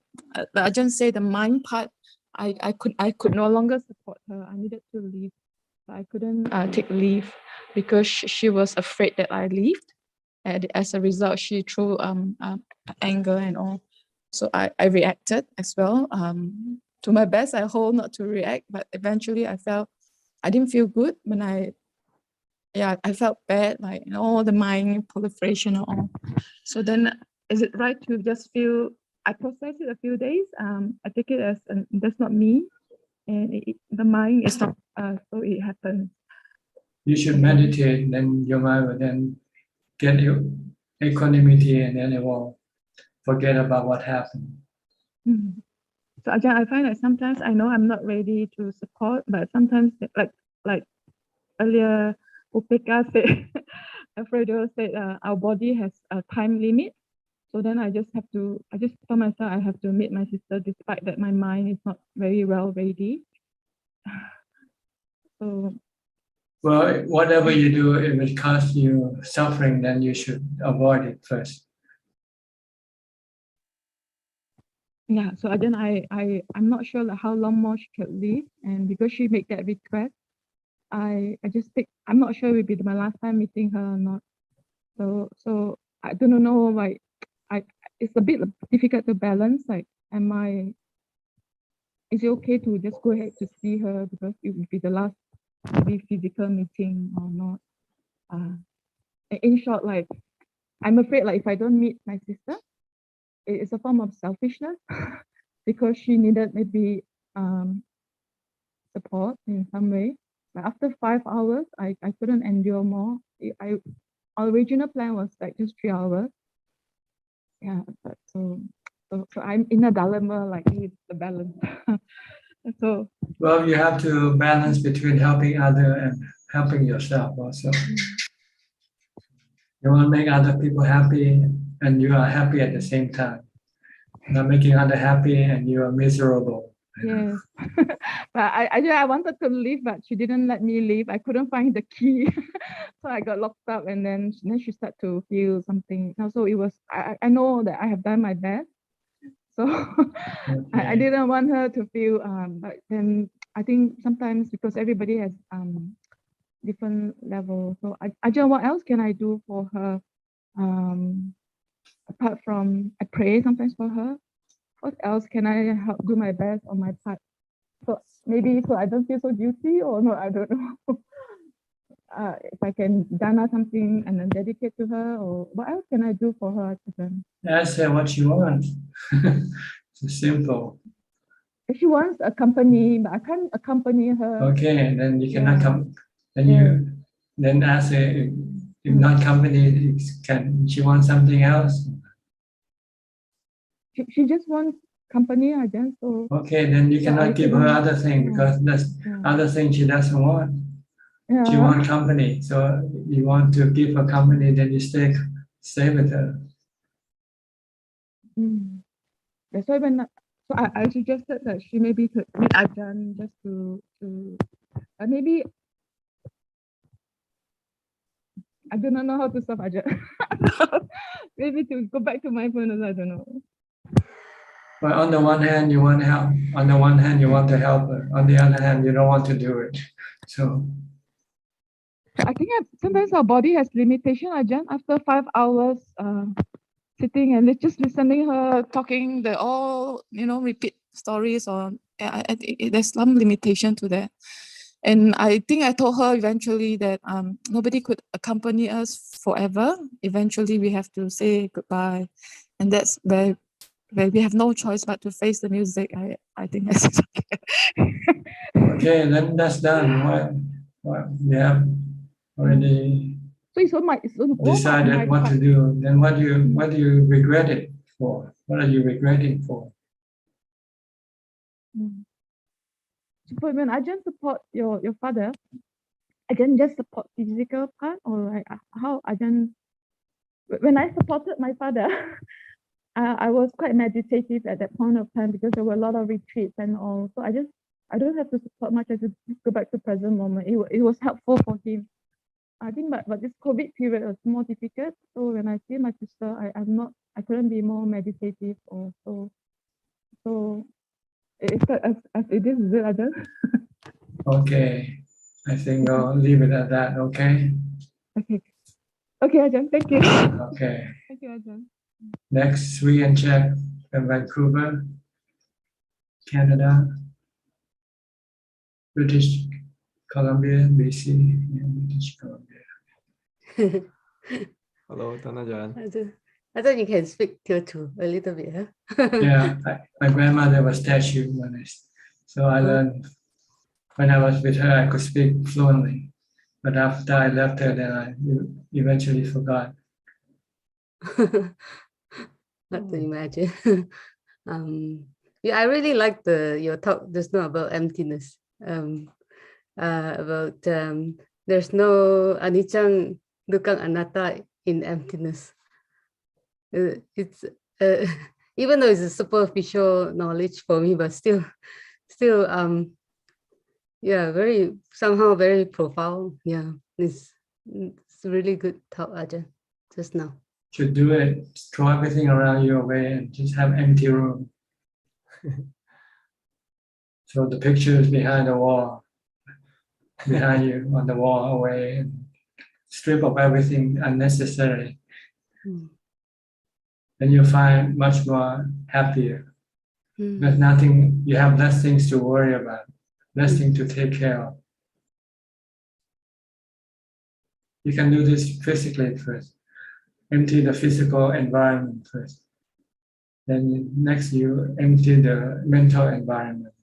Ajahn say the mind part, I could no longer support her. I needed to leave. I couldn't take leave because she was afraid that I leave. And as a result, she threw anger and all. So I reacted as well. To my best, I hope not to react, but eventually I didn't feel good when I felt bad, like all the mind proliferation and all. So then, is it right to just feel? I process it a few days. I take it as that's not me, and the mind is not. So it happens. You should meditate, then your mind will then get equanimity, and then it will forget about what happened. So again, I find that sometimes I know I'm not ready to support, but sometimes like earlier, Upeka said, Alfredo said, our body has a time limit. So then I just told myself I have to meet my sister, despite that my mind is not very well ready. So. Well, whatever you do, if it causes you suffering, then you should avoid it first. Yeah, so then I'm not sure how long more she could live, and because she made that request, I just think I'm not sure it will be my last time meeting her or not. So I don't know, like it's a bit difficult to balance. Like, is it okay to just go ahead to see her because it will be the last maybe physical meeting or not? In short, like I'm afraid like if I don't meet my sister, it's a form of selfishness because she needed maybe support in some way. But after 5 hours, I couldn't endure more. Our original plan was like just 3 hours. Yeah, but so I'm in a dilemma, like it's the balance. So well, you have to balance between helping other and helping yourself also. You want to make other people happy, and you are happy at the same time. Not making other happy, and you are miserable. Yes, but I wanted to leave, but she didn't let me leave. I couldn't find the key, so I got locked up, and then she started to feel something. So it was I know that I have done my best, so I didn't want her to feel. But then I think sometimes because everybody has different levels, so I don't know what else can I do for her. Apart from I pray sometimes for her. What else can I help do my best on my part? So maybe so I don't feel so guilty, or no, I don't know. If I can dana something and then dedicate to her, or what else can I do for her? Ask her what she wants. It's simple. if she wants a company, but I can't accompany her. Okay, then you cannot Yeah. come. Then Yeah. you then ask her if not company, can she want something else? She just wants company, I guess. So Okay, then you so I cannot give her couldn't- other thing yeah. because that's other thing she doesn't want. She Yeah. wants company, so you want to give her company, then you stay with her. Mm. That's why so I suggested that she maybe could meet Ajahn just to maybe I do not know how to stop Ajahn. Maybe to go back to mindfulness, I don't know. But on the one hand, you want to help. On the one hand, you want to help her. On the other hand, you don't want to do it. So I think sometimes our body has limitation, Ajahn. After 5 hours sitting and just listening her talking, they all repeat stories or I think there's some limitation to that. And I think I told her eventually that nobody could accompany us forever. Eventually, we have to say goodbye, and that's where we have no choice but to face the music. I think that's okay. okay, then that's done. What we have already So decided what to do. Then what do you regret it for? What are you regretting for? But when I just support your father, I can just support physical part or like how I can. When I supported my father, I was quite meditative at that point of time because there were a lot of retreats and all. So I don't have to support much. I just go back to present moment. It was helpful for him. I think, but this COVID period was more difficult. So when I see my sister, I couldn't be more meditative or so. So it's as it is it, I guess. Okay, I think I'll leave it at that. Okay. Okay. Okay, Ajahn. Thank you. Okay. Thank you, Ajahn. Next, Sri and Jack from Vancouver, Canada, British Columbia, BC, yeah, British Columbia. Hello, Tanajan. I thought you can speak Teochew a little bit, huh? Yeah, my grandmother was statue so I learned when I was with her, I could speak fluently. But after I left her, then I eventually forgot. Not to imagine. Yeah, I really liked your talk just now about emptiness. About there's no anicca, dukkha, anatta in emptiness. It's even though it's a superficial knowledge for me, but still, yeah, somehow very profound. Yeah, it's really good talk, Ajahn, just now. Should do it, throw everything around you away and just have empty room. So the picture is behind the wall, behind you on the wall away, and strip of everything unnecessary. Then you'll find much more happier. There's nothing, you have less things to worry about, less things to take care of. You can do this physically first. Empty the physical environment first. Then next you empty the mental environment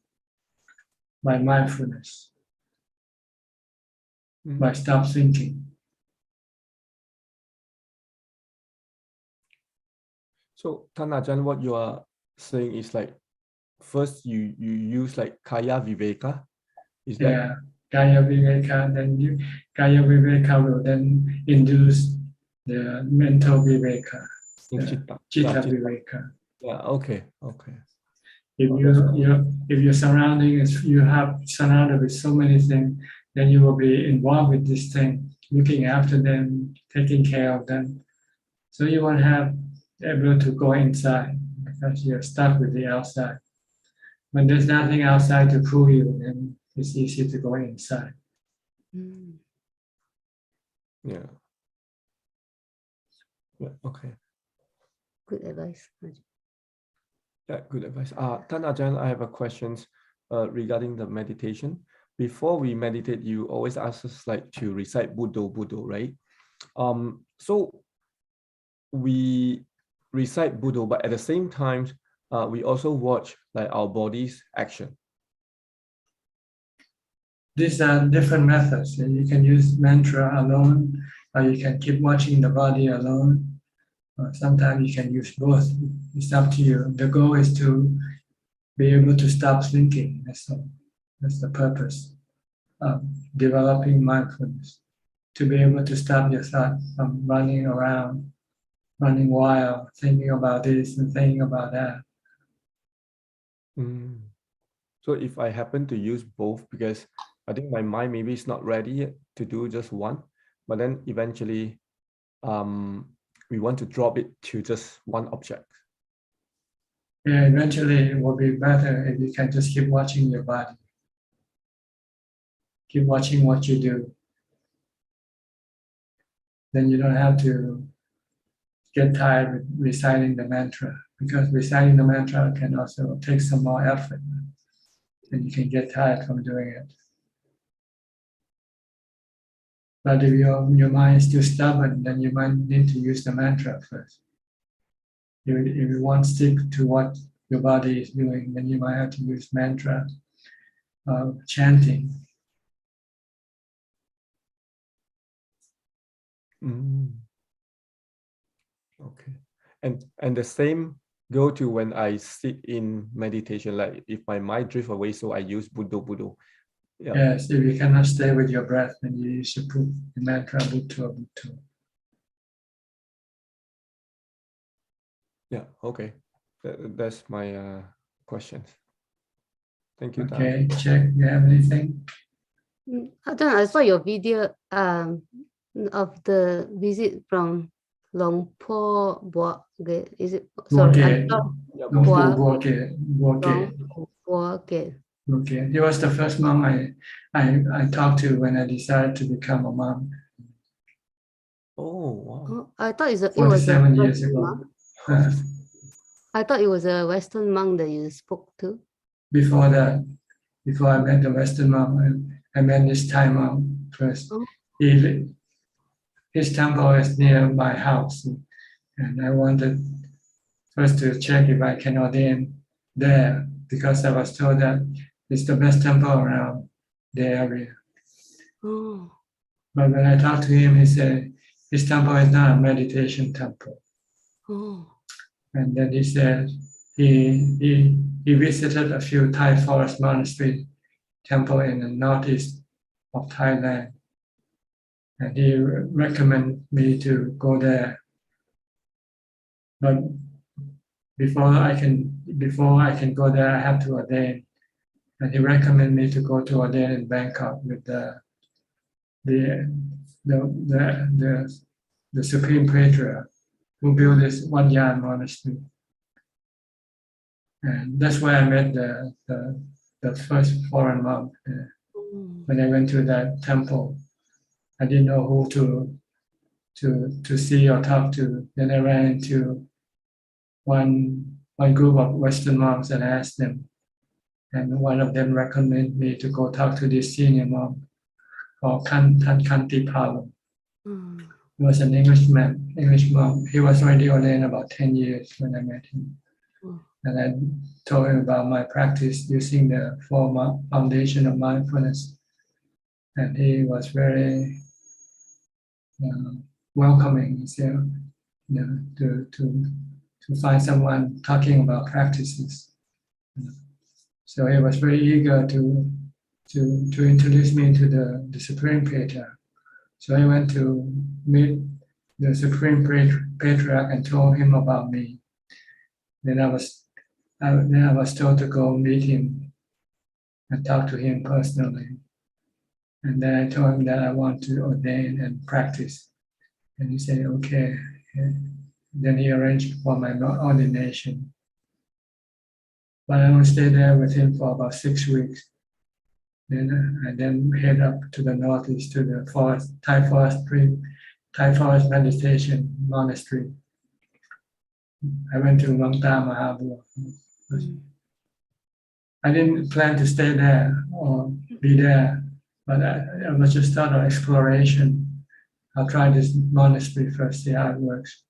by mindfulness, by stop thinking. So Tanajan, what you are saying is like, first you use like Kaya Viveka. Is that? Yeah, Kaya Viveka, then Kaya Viveka will then induce the mental Viveka, Chitta Viveka. Yeah, okay. If your surrounding is, you have surrounded with so many things, then you will be involved with this thing, looking after them, taking care of them. So you won't have able to go inside because you're stuck with the outside. When there's nothing outside to pull you, then it's easy to go inside. Yeah. Okay. Good advice. Yeah, good advice. Tanajan, I have a question regarding the meditation. Before we meditate, you always ask us like to recite Buddho, right? So we recite Buddho, but at the same time, we also watch like our body's action. These are different methods. You can use mantra alone, or you can keep watching the body alone. Sometimes you can use both. It's up to you. The goal is to be able to stop thinking. That's all. That's the purpose of developing mindfulness. To be able to stop your thoughts from running around, running wild, thinking about this and thinking about that. So if I happen to use both, because I think my mind maybe is not ready yet to do just one, but then eventually we want to drop it to just one object. Yeah, eventually it will be better if you can just keep watching your body. Keep watching what you do. Then you don't have to get tired with reciting the mantra, because reciting the mantra can also take some more effort, and you can get tired from doing it. But if your mind is still stubborn, then you might need to use the mantra first. If you want to stick to what your body is doing, then you might have to use mantra, chanting. Okay, and the same go to when I sit in meditation. Like if my mind drifts away, so I use Buddho Buddho. Yeah. Yes, if you cannot stay with your breath, then you should put the mantra Buddho Buddho. Yeah. Okay, that's my questions. Thank you. Okay, check. You have anything? I saw your video of the visit from Long Po Boage. Is it? Sorry, Boage. Okay, he was the first monk I talked to when I decided to become a monk. Oh, wow. I thought it was 47 years ago. I thought it was a Western monk that you spoke to. Before that, before I met the Western monk, I met this Thai monk first. His temple is near my house, and I wanted first to check if I can ordain there, because I was told that it's the best temple around the area. Oh. But when I talked to him, he said his temple is not a meditation temple. Oh. And then he said he visited a few Thai forest monastery temple in the northeast of Thailand, and he recommended me to go there. But before I can go there, I have to ordain, and he recommended me to go to ordain in Bangkok with the Supreme Patriarch who built this Wat Yan monastery. And that's where I met the first foreign monk. When I went to that temple, I didn't know who to see or talk to. Then I ran into one group of Western monks and asked them. And one of them recommended me to go talk to this senior monk called Kanti Palo. He was an English monk. He was already ordained about 10 years when I met him. And I told him about my practice using the foundation of mindfulness. And he was very welcoming. He said, to find someone talking about practices. So he was very eager to introduce me to the Supreme Patriarch. So I went to meet the Supreme Patriarch and told him about me. Then I was told to go meet him and talk to him personally. And then I told him that I want to ordain and practice. And he said, okay. Then he arranged for my ordination. But I only stayed there with him for about 6 weeks. Then I head up to the northeast to the Thai forest meditation monastery. I went to Long Ta Mahabua. I didn't plan to stay there or be there, but I was just start an exploration. I'll try this monastery first, see how it works.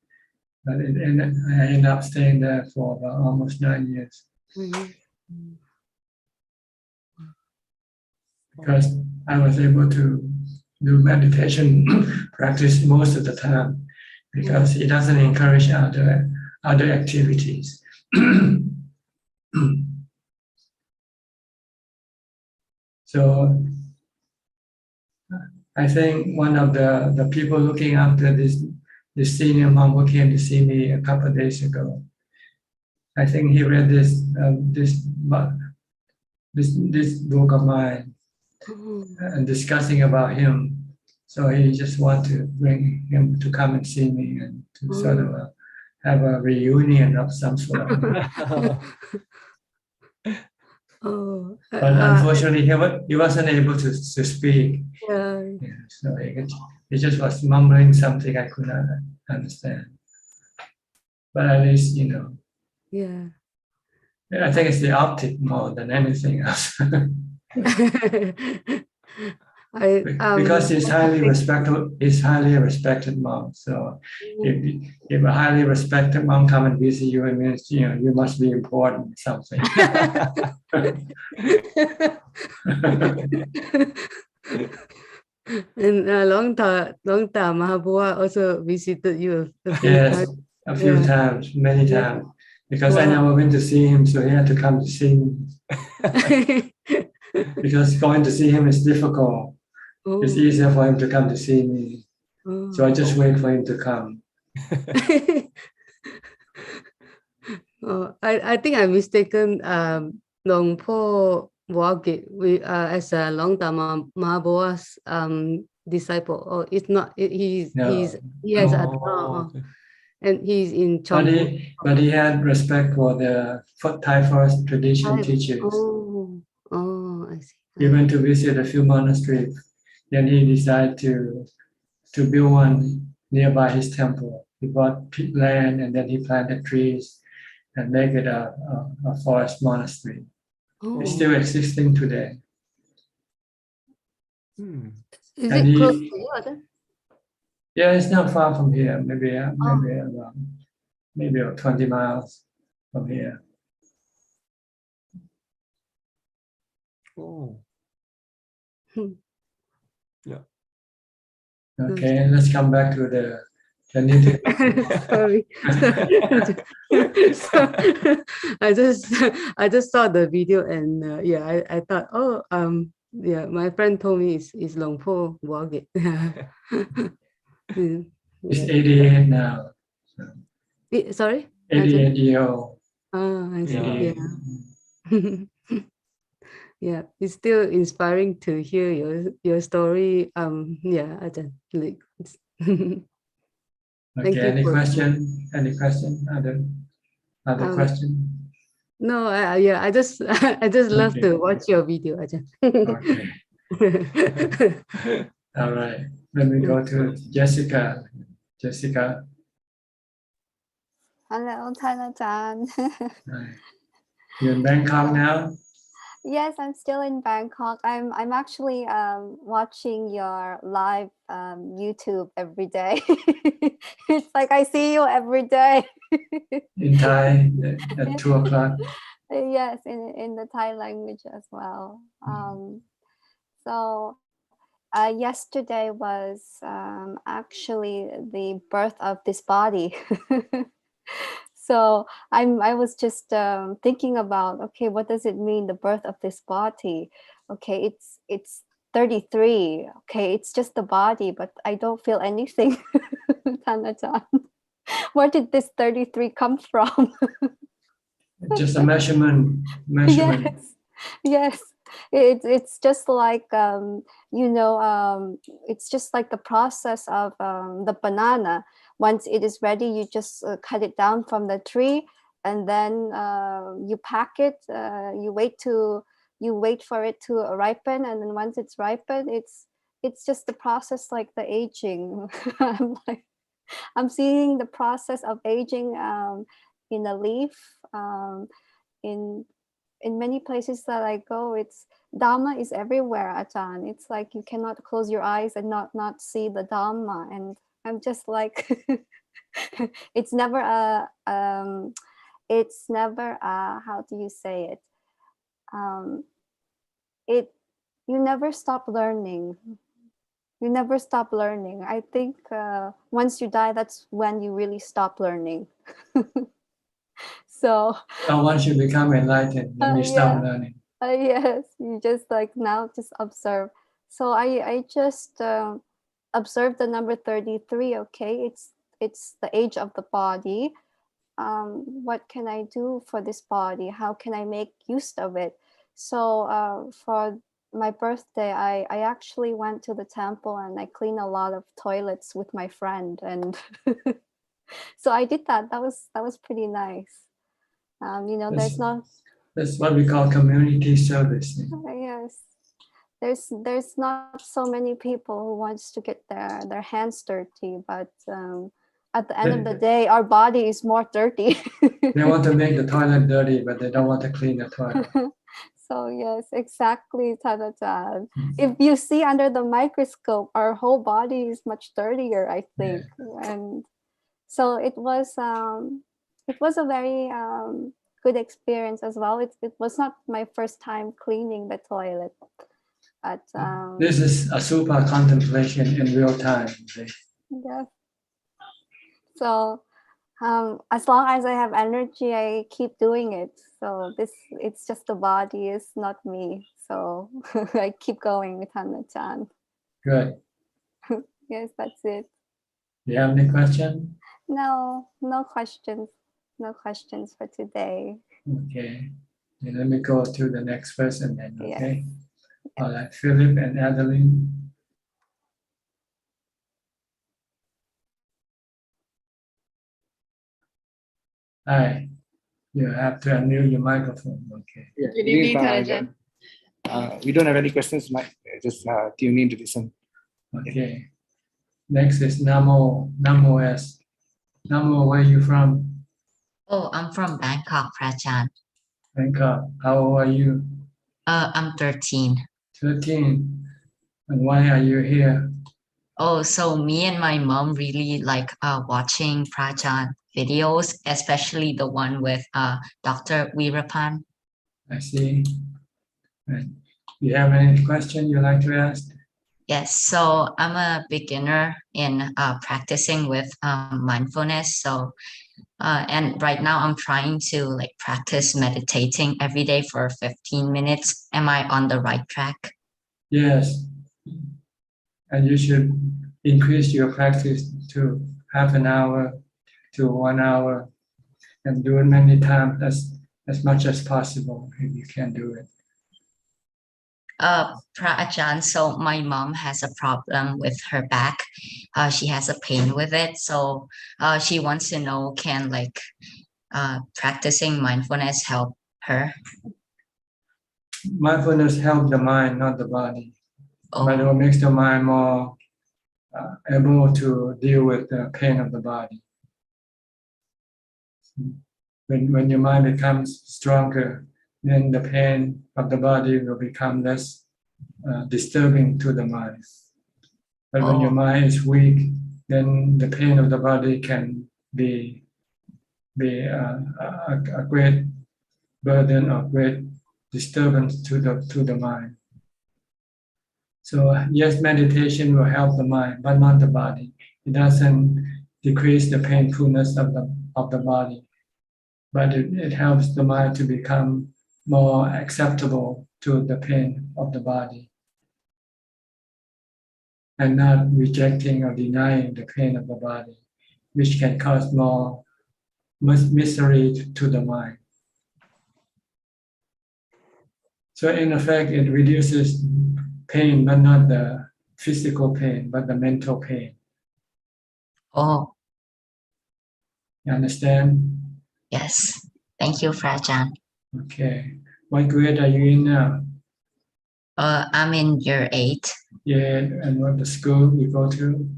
But I ended up staying there for about almost 9 years. Because I was able to do meditation practice most of the time, because it doesn't encourage other activities. So I think one of the people looking after this senior monk who came to see me a couple of days ago, I think he read this book of mine and discussing about him. So he just want to bring him to come and see me and to sort of have a reunion of some sort. But unfortunately, he wasn't able to speak. Yeah. So he just was mumbling something I could not understand. But at least, Yeah. I think it's the optic more than anything else. Because he's highly a respected monk. So if a highly respected monk come and visit you, it means you must be important or something. And Long Ta Mahabua also visited you a few Yes, times. a few times, many times. Because I never went to see him, so he had to come to see me. Because going to see him is difficult. It's easier for him to come to see me. So I just wait for him to come. I think I mistaken Long Po Wagit as a Long Dhamma Mahabua's disciple. Oh, it's not. He has and he's in Chong. But he had respect for the Thai forest tradition teachers. I see. He went to visit a few monasteries. Then he decided to build one nearby his temple. He bought land and then he planted trees and make it a forest monastery. It's still existing today. Is it close to you? Yeah, it's not far from here. Maybe about 20 miles from here. Oh. Yeah. Okay, let's come back to the Sorry. I just saw the video and I thought, my friend told me it's Long Po Wagit. It's 88 now. Sorry? 88 years old. Oh, I see. Yeah, it's still inspiring to hear your story. Ajahn. Okay, any question? Other question? No, I just love to watch your video, Ajahn. Okay. All right. Let me go to Jessica. Jessica. Hello, Thailand. You're in Bangkok now? Yes, I'm still in Bangkok. I'm actually watching your live YouTube every day. It's like I see you every day. In Thai at 2 o'clock. Yes, in the Thai language as well. So yesterday was actually the birth of this body. So I was just thinking about, okay, what does it mean, the birth of this body? Okay, it's 33. Okay, it's just the body, but I don't feel anything. Tanajan, where did this 33 come from? Just a measurement. Yes. It's just like it's just like the process of the banana. Once it is ready, you just cut it down from the tree, and then you pack it. You wait for it to ripen, and then once it's ripened, it's just the process like the aging. I'm seeing the process of aging in a leaf. In many places that I go, it's Dhamma is everywhere, Ajahn. It's like you cannot close your eyes and not see the Dhamma. And I'm just like it's never a how do you say it? You never stop learning. You never stop learning. I think once you die, that's when you really stop learning. So once you become enlightened, then you stop learning. Yes, you just like now just observe. So I just observe the number 33. Okay, it's the age of the body. What can I do for this body? How can I make use of it? So for my birthday, I actually went to the temple and I cleaned a lot of toilets with my friend, and so I did that. That was pretty nice. That's what we call community service. Yes, there's not so many people who wants to get their hands dirty, but at the end of the day, our body is more dirty. They want to make the toilet dirty, but they don't want to clean the toilet. So yes, exactly, Tadachan. If you see under the microscope, our whole body is much dirtier, I think. Yeah. And so it was a very good experience as well. It was not my first time cleaning the toilet. But, this is a super contemplation in real time. Yeah. So as long as I have energy, I keep doing it. So it's just the body, it's not me. So I keep going with Hannah-chan. Good. Yes, that's it. Do you have any questions? No questions. No questions for today. Okay. Then let me go to the next person then, okay? Yes. All right, Philip and Adeline. Hi. You have to unmute your microphone, okay? Yeah, good evening, Tarajan. We don't have any questions, Mike. Just tune in to listen. Okay. Next is Namo. Namo S. Namo, where are you from? Oh, I'm from Bangkok, Prajan. Bangkok. How old are you? I'm 13. 13. And why are you here? Oh, so me and my mom really like watching Prajan videos, especially the one with Dr. Veerapan. I see. Right. Do you have any question you'd like to ask? Yes, so I'm a beginner in practicing with mindfulness. So, and right now I'm trying to like practice meditating every day for 15 minutes. Am I on the right track? Yes. And you should increase your practice to half an hour to 1 hour and do it many times as much as possible if you can do it. Prajan, so my mom has a problem with her back. She has a pain with it. So she wants to know, can like practicing mindfulness help her? Mindfulness helps the mind, not the body. But it makes the mind more able to deal with the pain of the body. When your mind becomes stronger, then the pain of the body will become less disturbing to the mind. But when your mind is weak, then the pain of the body can be a great burden or great disturbance to the mind. So yes, meditation will help the mind, but not the body. It doesn't decrease the painfulness of the body, but it helps the mind to become more acceptable to the pain of the body and not rejecting or denying the pain of the body, which can cause more misery to the mind. So in effect, it reduces pain, but not the physical pain, but the mental pain. Oh. You understand? Yes. Thank you, Prajan. Okay. What grade are you in now? I'm in year 8. Yeah, and what the school you go to?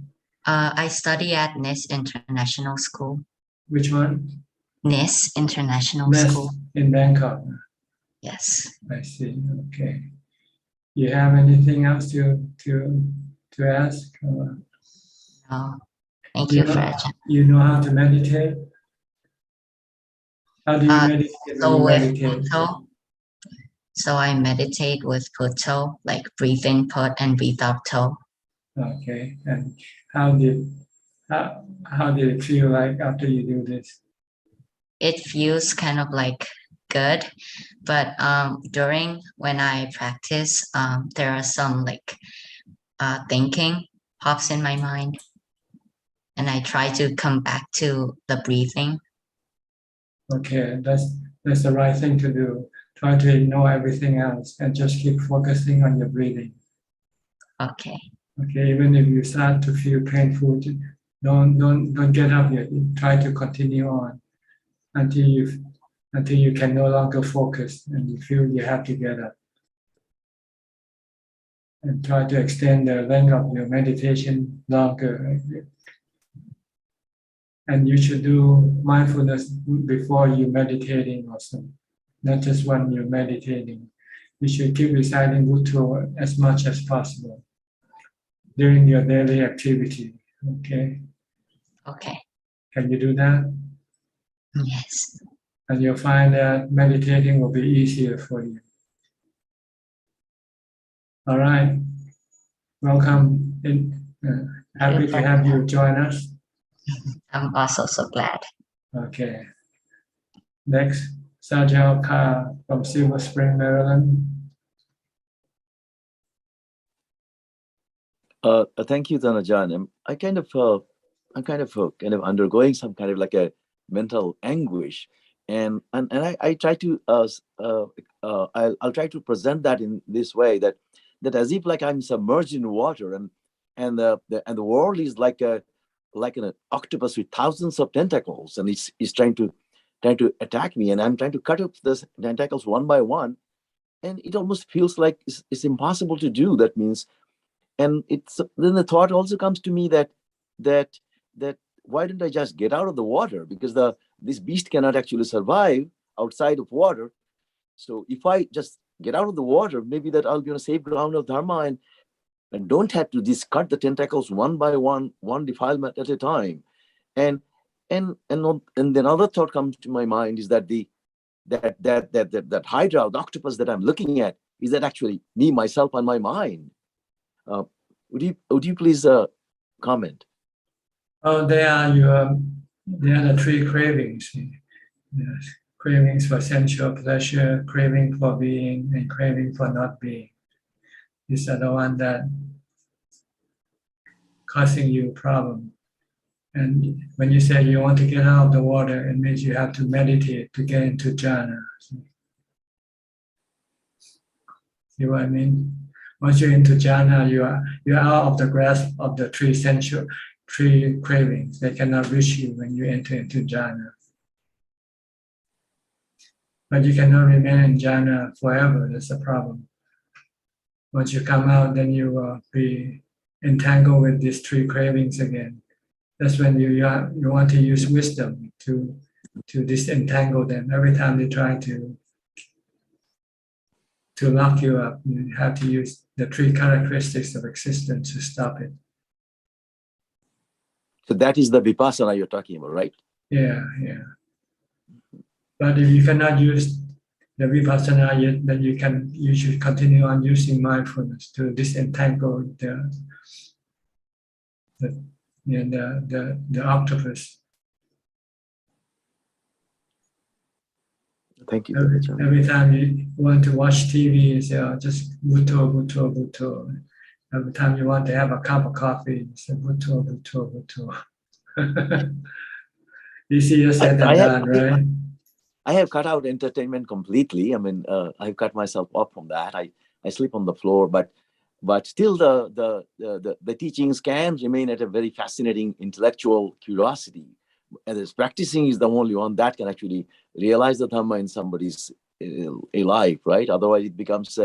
I study at NIS International School. Which one? NIS International NIS School. In Bangkok. Yes. I see. Okay. You have anything else to ask? No. Thank you, Phrasuchart. You know how to meditate? How do you meditate when So you with meditate? Bhutto, so I meditate with Bhutto, like breathe in, put, and breathe out toe. Okay. And how did it feel like after you do this? It feels kind of like good, but during when I practice, there are some like thinking pops in my mind, and I try to come back to the breathing. Okay, that's the right thing to do. Try to ignore everything else and just keep focusing on your breathing. Okay. Okay, even if you start to feel painful, don't get up yet. Try to continue on until you can no longer focus and you feel you have to get up. And try to extend the length of your meditation longer. And you should do mindfulness before you meditating also, not just when you're meditating. You should keep reciting Bhutto as much as possible during your daily activity. Okay? Okay. Can you do that? Yes. And you'll find that meditating will be easier for you. All right. Welcome. Happy to have you join us. I'm also so glad. Okay. Next, Sajal Ka from Silver Spring, Maryland. Thank you, Dhanajan. I'm kind of undergoing some kind of like a mental anguish, and I try to I'll try to present that in this way, that as if like I'm submerged in water, and the world is like an octopus with thousands of tentacles, and it's trying to attack me, and I'm trying to cut up the tentacles one by one, and it almost feels like it's impossible to do. That means. And then the thought also comes to me that why don't I just get out of the water, because this beast cannot actually survive outside of water. So if I just get out of the water, maybe that I'll be on a safe ground of dharma and don't have to just cut the tentacles one by one defilement at a time. And then another thought comes to my mind is that that hydra, the octopus that I'm looking at, is that actually me, myself, and my mind. Would you please comment? Oh, they are the three cravings. Yes. Cravings for sensual pleasure, craving for being, and craving for not being. These are the ones that causing you problem. And when you say you want to get out of the water, it means you have to meditate to get into jhana. See what I mean? Once you're into jhana, you're out of the grasp of the three cravings. They cannot reach you when you enter into jhana. But you cannot remain in jhana forever. That's the problem. Once you come out, then you will be entangled with these three cravings again. That's when you want to use wisdom to disentangle them. Every time they try to lock you up, you have to use the three characteristics of existence to stop it. So that is the vipassana you're talking about, right? Yeah. But if you cannot use the vipassana yet, then you should continue on using mindfulness to disentangle the octopus. Thank you. Every time you want to watch TV, you say, just Bhutto, Bhutto, Bhutto. Every time you want to have a cup of coffee, you say Bhutto, Bhutto, Bhutto. Easier said than done, right? I have cut out entertainment completely. I mean, I've cut myself off from that. I sleep on the floor, but still the teachings can remain at a very fascinating intellectual curiosity. And this practicing is the only one that can actually realize the Dhamma in somebody's life, right? Otherwise, it becomes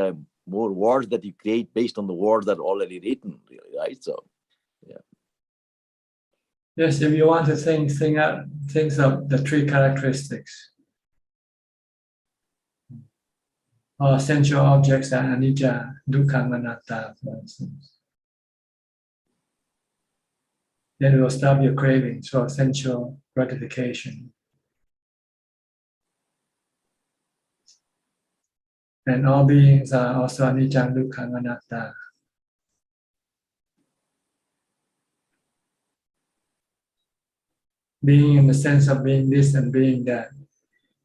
more words that you create based on the words that are already written, really, right? So, yeah. Yes, if you want to think of the three characteristics. Or sensual objects are anicca, dukkha, anatta, for instance. then it will stop your cravings for sensual gratification. And all beings are also anicca, dukkha, anatta. Being in the sense of being this and being that.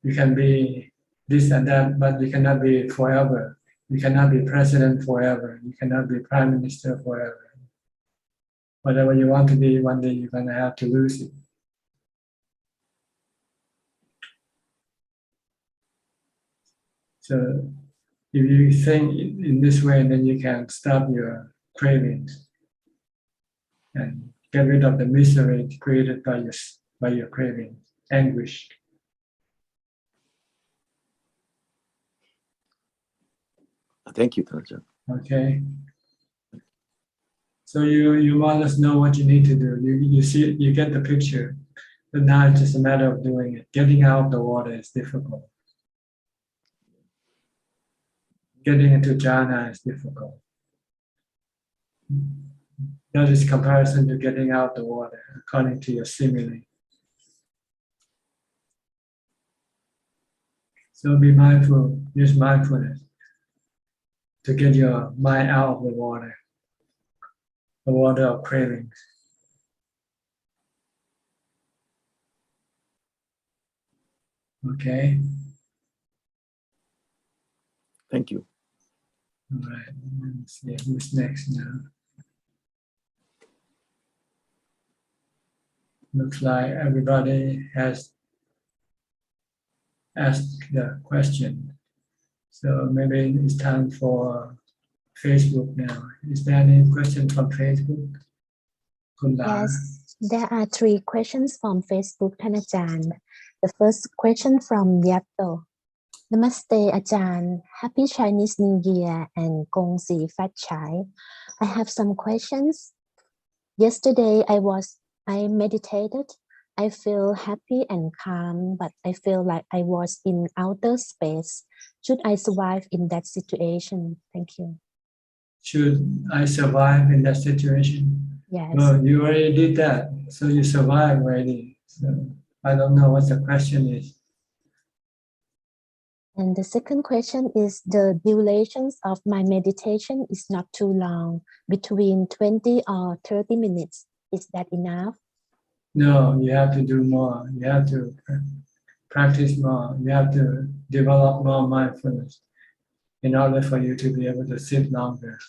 You can be this and that, but you cannot be forever. You cannot be president forever. You cannot be prime minister forever. Whatever you want to be, one day you're going to have to lose it. So if you think in this way, then you can stop your cravings and get rid of the misery created by your cravings, anguish. Thank you, Tanajan. Okay. So you more or less know what you need to do. You see, you get the picture. But now it's just a matter of doing it. Getting out of the water is difficult. Getting into jhana is difficult. That is comparison to getting out the water, according to your simile. So be mindful, use mindfulness to get your mind out of the water of cravings. Okay? Thank you. All right, let's see who's next now. Looks like everybody has asked the question. So maybe it's time for Facebook now. Is there any question from Facebook? Yes, there are 3 questions from Facebook, Thanachan. The first question from Yato. Namaste, Ajahn. Happy Chinese New Year and Gong Si Fat Chai. I have some questions. Yesterday I meditated. I feel happy and calm, but I feel like I was in outer space. Should I survive in that situation? Thank you. Should I survive in that situation? Yes. Well, you already did that, so you survived already. So I don't know what the question is. And the second question is the durations of my meditation is not too long, between 20 or 30 minutes. Is that enough? No, you have to do more. You have to practice more. You have to develop more mindfulness in order for you to be able to sit longer.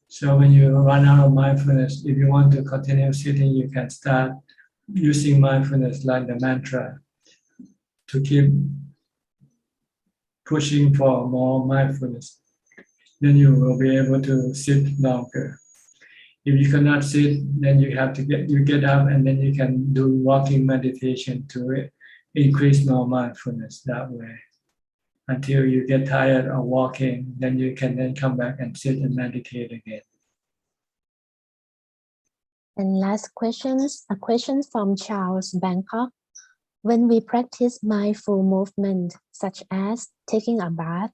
So when you run out of mindfulness, if you want to continue sitting, you can start using mindfulness like the mantra to keep pushing for more mindfulness. Then you will be able to sit longer. If you cannot sit, then you have to get up and then you can do walking meditation to increase more mindfulness that way. Until you get tired of walking, then you can then come back and sit and meditate again. And last questions, a question from Charles, Bangkok. When we practice mindful movement, such as taking a bath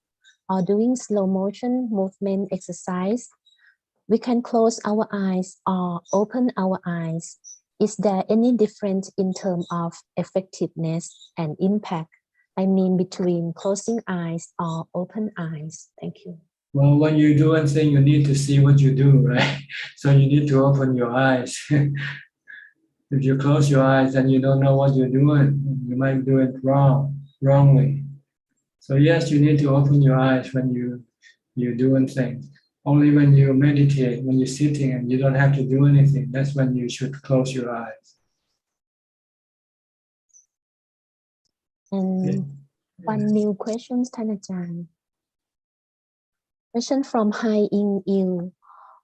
or doing slow motion movement exercise, we can close our eyes or open our eyes. Is there any difference in terms of effectiveness and impact? I mean between closing eyes or open eyes. Thank you. Well, when you do one thing, you need to see what you do, right? So you need to open your eyes. If you close your eyes and you don't know what you're doing, you might do it wrongly. So yes, you need to open your eyes when you're doing things. Only when you meditate, when you're sitting and you don't have to do anything, that's when you should close your eyes. And one new question, Thanachan. Question from Hai In Il.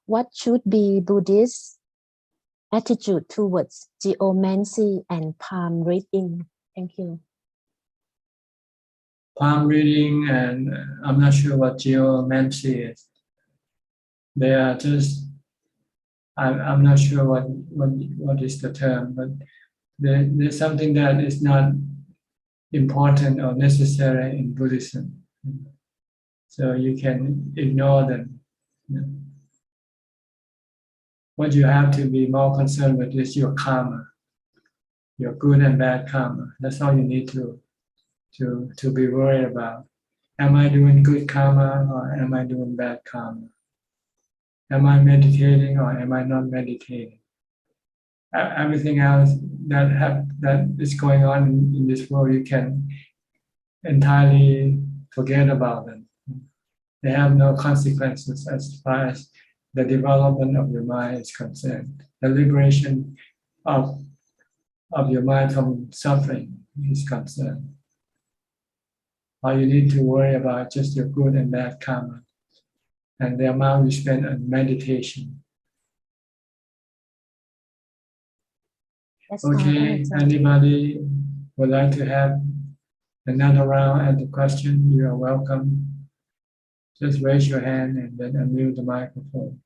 What should be Buddhist attitude towards geomancy and palm reading? Thank you. Palm reading, and I'm not sure what geomancy is. They are just, I'm not sure what is the term, but there's something that is not important or necessary in Buddhism. So you can ignore them. What you have to be more concerned with is your karma, your good and bad karma. That's all you need to be worried about. Am I doing good karma or am I doing bad karma? Am I meditating or am I not meditating? Everything else that is going on in this world, you can entirely forget about them. They have no consequences as far as the development of your mind is concerned. The liberation of your mind from suffering is concerned. All you need to worry about just your good and bad karma and the amount you spend on meditation. That's all, Okay, Ajahn. anybody would like to have another round at the question? You are welcome. Just raise your hand and then unmute the microphone.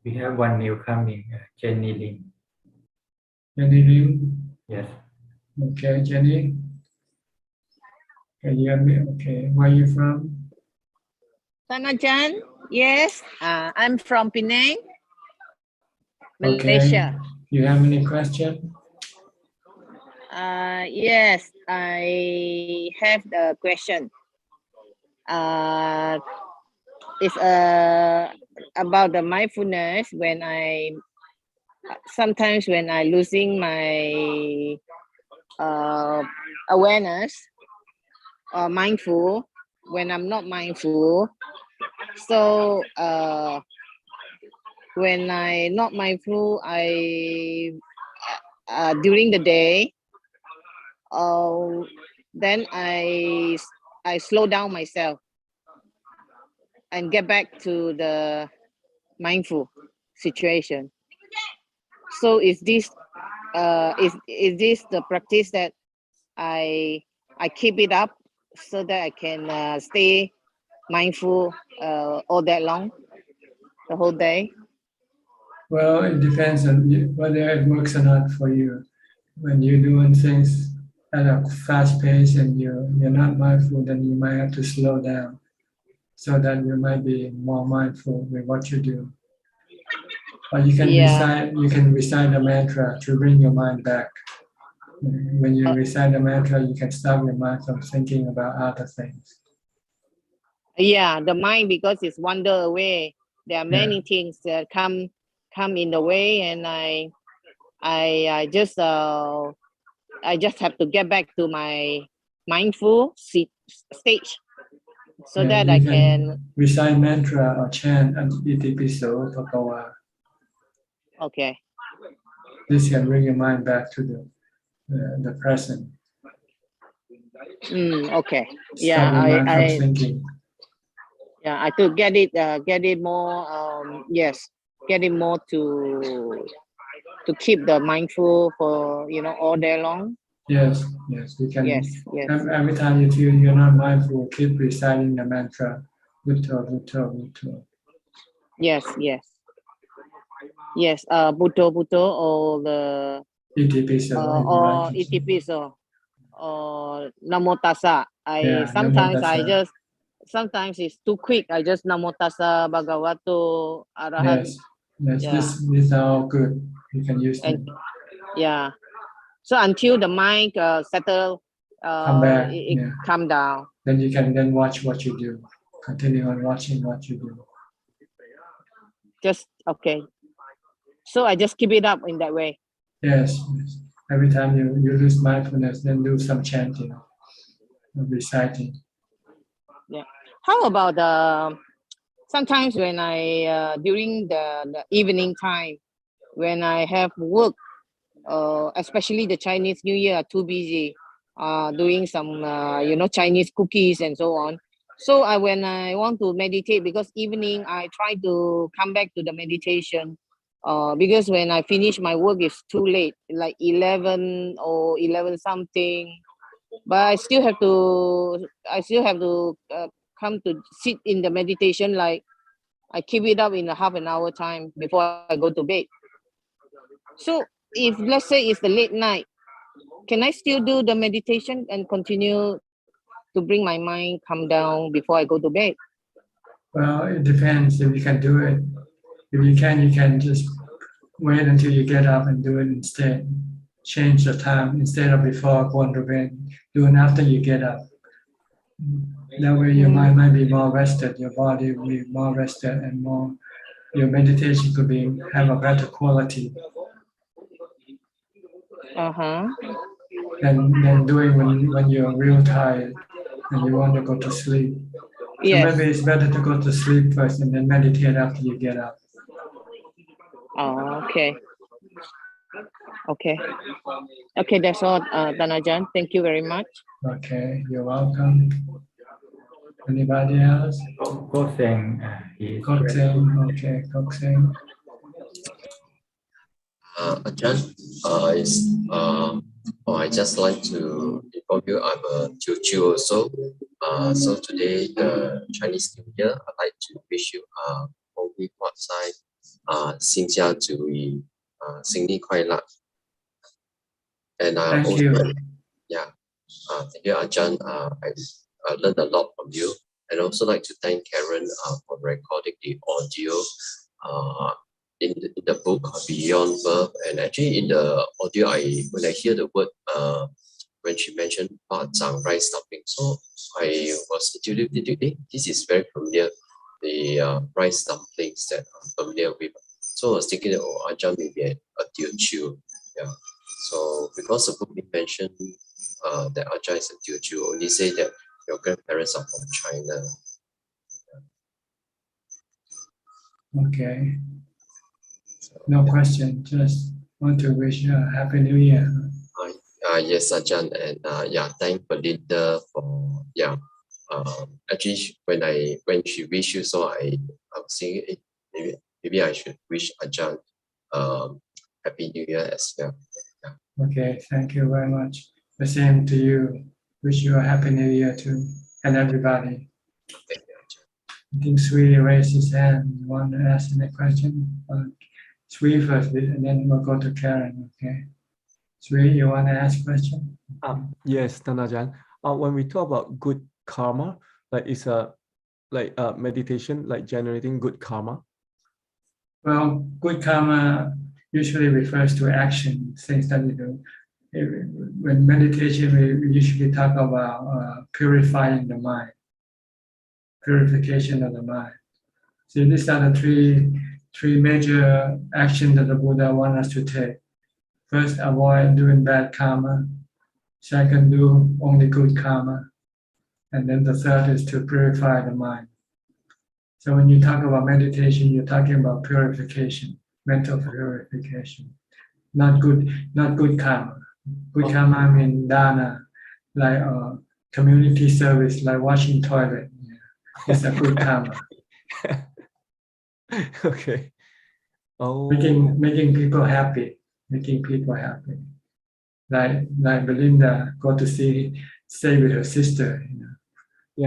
We have one new coming, Jenny Lin. Jenny Lim? Yes. Okay, Jenny. Can you hear me? Okay, where are you from? Tanajan, yes, I'm from Penang, Okay. Malaysia. You have any question? Yes, I have the question. It's about the mindfulness when sometimes when I losing my awareness or mindful, when I'm not mindful. So when I not mindful, I during the day, then I slow down myself and get back to the mindful situation. So is this the practice that I keep it up so that I can stay mindful all day long, the whole day? Well, it depends on whether it works or not for you. When you're doing things at a fast pace and you're not mindful, then you might have to slow down so that you might be more mindful with what you do. But you can recite the mantra to bring your mind back. When you recite the mantra, you can stop your mind from thinking about other things. Yeah, the mind, because it's wander away. There are many things that come in the way, and I just have to get back to my mindful stage so that I can recite mantra or chant and itipiso bhagawa. Okay. This can bring your mind back to the present. Okay. Stop your mind from thinking. Yeah, I could get it more. Yes, get it more to keep the mindful for all day long. Yes, you can. Yes. Every time you feel you're not mindful, keep reciting the mantra, Bhutto, Bhutto, Bhutto. Yes. Bhutto, Bhutto, or the Itipiso, or Itipiso, or Namo Tassa. Sometimes it's too quick. I just Namo Tassa Bhagavato Arahat. Yes. These are all good. You can use them. Yeah. So until the mind settle, come back, come down. Then you can watch what you do. Continue on watching what you do. Just okay. So I just keep it up in that way. Yes. Every time you lose mindfulness, then do some chanting, reciting. Yeah. How about sometimes when I during the evening time, when I have work, especially the Chinese New Year, are too busy doing some Chinese cookies and so on. So when I want to meditate, because evening I try to come back to the meditation, because when I finish my work it's too late, like 11 or 11 something. But I still have to come to sit in the meditation, like I keep it up in a half an hour time before I go to bed. So if let's say it's the late night, can I still do the meditation and continue to bring my mind calm down before I go to bed? Well, it depends if you can do it If you can just wait until you get up and do it instead. Change the time instead of before going to bed. Do it after you get up. That way your mind might be more rested, your body will be more rested, and more your meditation could be have a better quality than doing when you're real tired and you want to go to sleep. So Yes. maybe it's better to go to sleep first and then meditate after you get up. Oh, okay. Okay. Okay, that's all, Danajan. Thank you very much. Okay, you're welcome. Anybody else? Kokseng, Okay, Kokseng. Ajahn, I just like to inform you I'm a Teochew also. So today, the Chinese New Year, I'd like to wish you Hong Wei Huat Sai, Xin Jia Zui, Sinh Ni Kuai La. And Thank also, you. Yeah, thank you, Ajahn. I learned a lot from you. And also like to thank Karen for recording the audio in the book Beyond Birth. And actually in the audio, when I hear the word, when she mentioned Ba Zhang rice stuffing, so I was intuitively, this is very familiar, the rice dumplings that I'm familiar with. So I was thinking that, oh, Ajahn may be a Teochew. Yeah. So because the book didn't mention that Ajahn is a Teochew, only say that your grandparents are from China. Okay. No question. Just want to wish you a Happy New Year. Yes, Ajahn, and thank Belinda for actually when she wished you, so I was thinking maybe I should wish Ajahn Happy New Year as well. Yeah. Okay, thank you very much. The same to you. Wish you a Happy New Year too, and everybody. Thank you, Ajahn. I think Sri raised his hand. You want to ask any question? Sri first, and then we'll go to Karen. Okay. Sri, you want to ask a question? Yes, Danajan. When we talk about good karma, like it's a meditation, like generating good karma. Well, good karma usually refers to action, things that you do. When meditation, we usually talk about purifying the mind, purification of the mind. So these are the three major actions that the Buddha wants us to take. First, avoid doing bad karma. Second, do only good karma. And then the third is to purify the mind. So when you talk about meditation, you're talking about purification, mental purification, not good karma. Good karma I mean dana, like community service, like washing toilet. Yeah. It's a good karma. Okay. Oh. Making people happy, Like Belinda go to stay with her sister,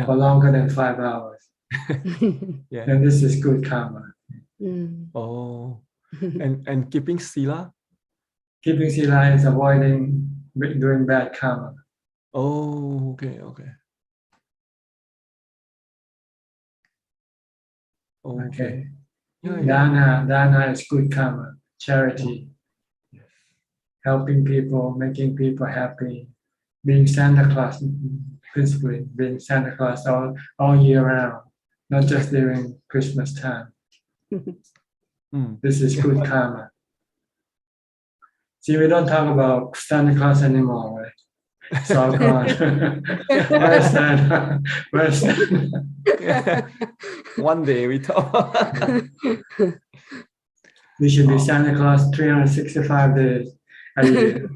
for longer than 5 hours. Yeah. And this is good karma. Oh. And keeping sila? Keeping sila is avoiding doing bad karma. Oh, okay. Okay. Yeah. Dana is good karma, charity. Helping people, making people happy, being Santa Claus, principally being Santa Claus all year round, not just during Christmas time. This is good karma. See, we don't talk about Santa Claus anymore, right? It's all gone. Where's Santa? Where's Santa? One day we talk. We should be Santa Claus 365 days a year.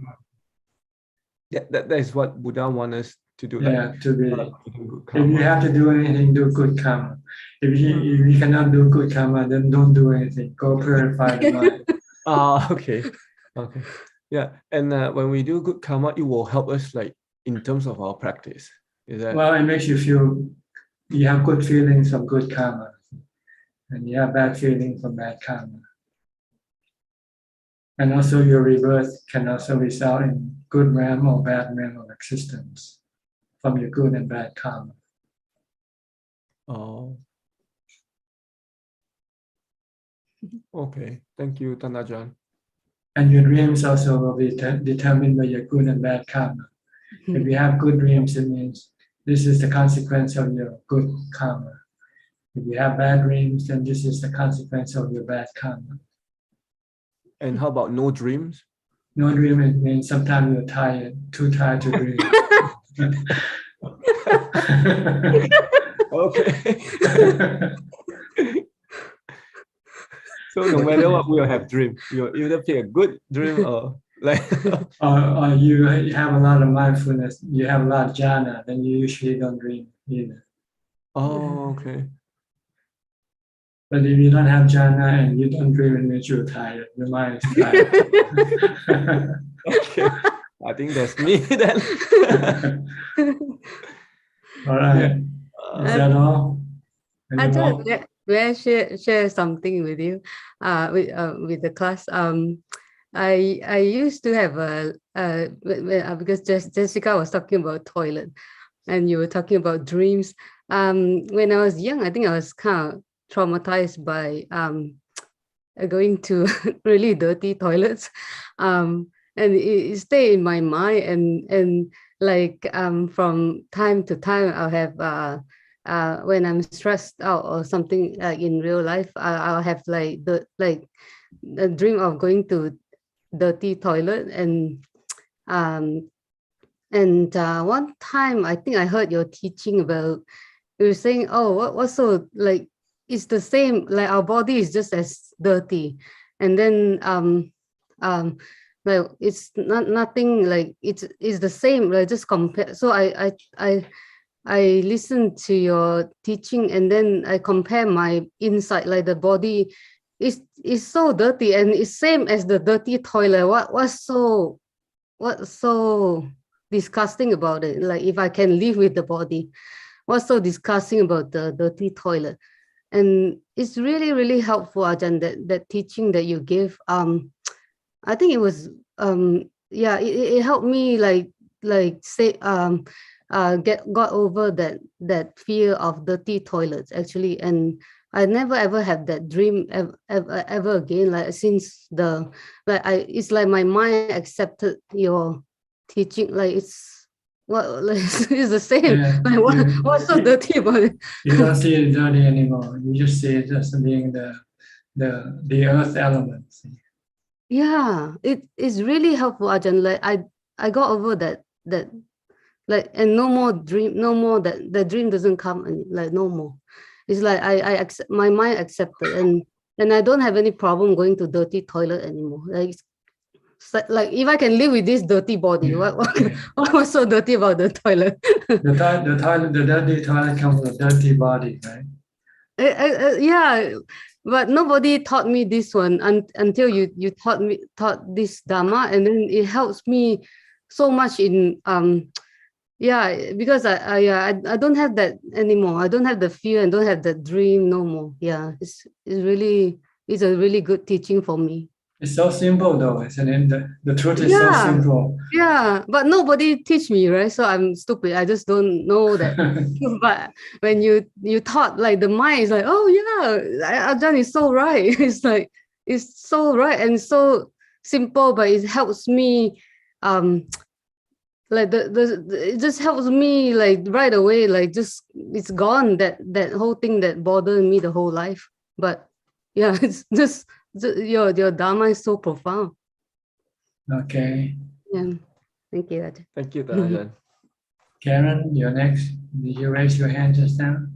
Yeah, that is what Buddha wants us to do. Yeah, to be. If you have to do anything, do good karma. If you cannot do good karma, then don't do anything. Go purify the mind. Okay. Yeah, and when we do good karma, it will help us like in terms of our practice. Is that? Well, it makes you feel you have good feelings from good karma, and you have bad feelings from bad karma. And also your rebirth can also result in good realm or bad realm of existence from your good and bad karma. Oh. Okay, thank you, Tanajan. And your dreams also will be determined by your good and bad karma. If you have good dreams, it means this is the consequence of your good karma. If you have bad dreams, then this is the consequence of your bad karma. And how about no dreams? No dream, it means sometimes you're tired, too tired to dream. Okay. So no matter what, we'll have dream. You'll either pick a good dream or like or you have a lot of mindfulness, you have a lot of jhana, then you usually don't dream either. Oh, okay. But if you don't have jhana and you don't dream, it means you're tired. Your mind is tired. Okay. I think that's me then. All right. Is that all? I Any just more? may I share something with you, with the class. I used to have because Jessica was talking about toilet, and you were talking about dreams. When I was young, I think I was kind of traumatized by going to really dirty toilets, and it stayed in my mind, and like from time to time I'll have when I'm stressed out or something like in real life, I'll have like the dream of going to dirty toilet, and one time I think I heard your teaching about, you were saying, oh, what's so like it's the same, like our body is just as dirty, and then like it's nothing, like it's the same, like just compare. So I listened to your teaching, and then I compare my inside, like the body is so dirty and it's same as the dirty toilet. What's so disgusting about it? Like if I can live with the body, what's so disgusting about the dirty toilet? And it's really, really helpful, Ajahn, that teaching that you give. I think it was yeah, it helped me like say got over that fear of dirty toilets actually, and I never ever had that dream ever again, like since it's like my mind accepted your teaching, like it's it's the same. Yeah, Like what's so dirty about it? you don't see it dirty anymore. You just see it as being the earth elements. Yeah, it is really helpful, Ajahn. Like I got over that like, and no more dream, no more that the dream doesn't come, and like no more. It's like I accept, my mind accepted, and I don't have any problem going to dirty toilet anymore. Like like if I can live with this dirty body, what was so dirty about the toilet? The dirty toilet comes with a dirty body, right? Yeah, but nobody taught me this one until you taught this Dhamma, and then it helps me so much in yeah, because I don't have that anymore. I don't have the fear and don't have the dream no more. Yeah, it's a really good teaching for me. It's so simple though, isn't it? The truth is so simple. Yeah, but nobody teach me, right? So I'm stupid. I just don't know that. But when you taught, like the mind is like, oh yeah, Ajahn is so right. It's like it's so right and so simple, but it helps me like it just helps me like right away, like just it's gone, that whole thing that bothered me the whole life. But yeah, it's just your Dharma is so profound. Okay. Yeah. Thank you, Ajahn. Thank you, Tanajan. Karen, you're next. Did you raise your hand just now?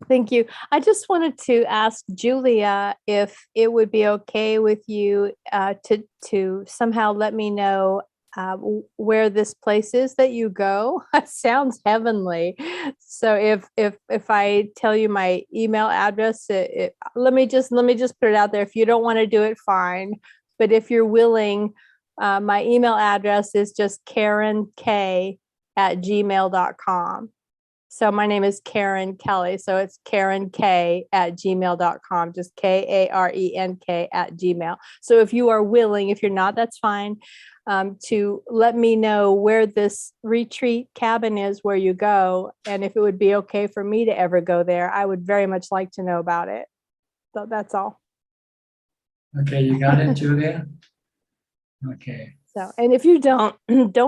Thank you. I just wanted to ask Julia if it would be okay with you to somehow let me know where this place is that you go. It sounds heavenly. So if I tell you my email address, let me just put it out there. If you don't want to do it, fine. But if you're willing, my email address is just KarenK@gmail.com. So my name is Karen Kelly. So it's KarenK@gmail.com, just KarenK@gmail. So if you are willing, if you're not, that's fine. to let me know where this retreat cabin is where you go, and if it would be okay for me to ever go there. I would very much like to know about it. So that's all. Okay, you got it, Julia? Okay. So, and if you don't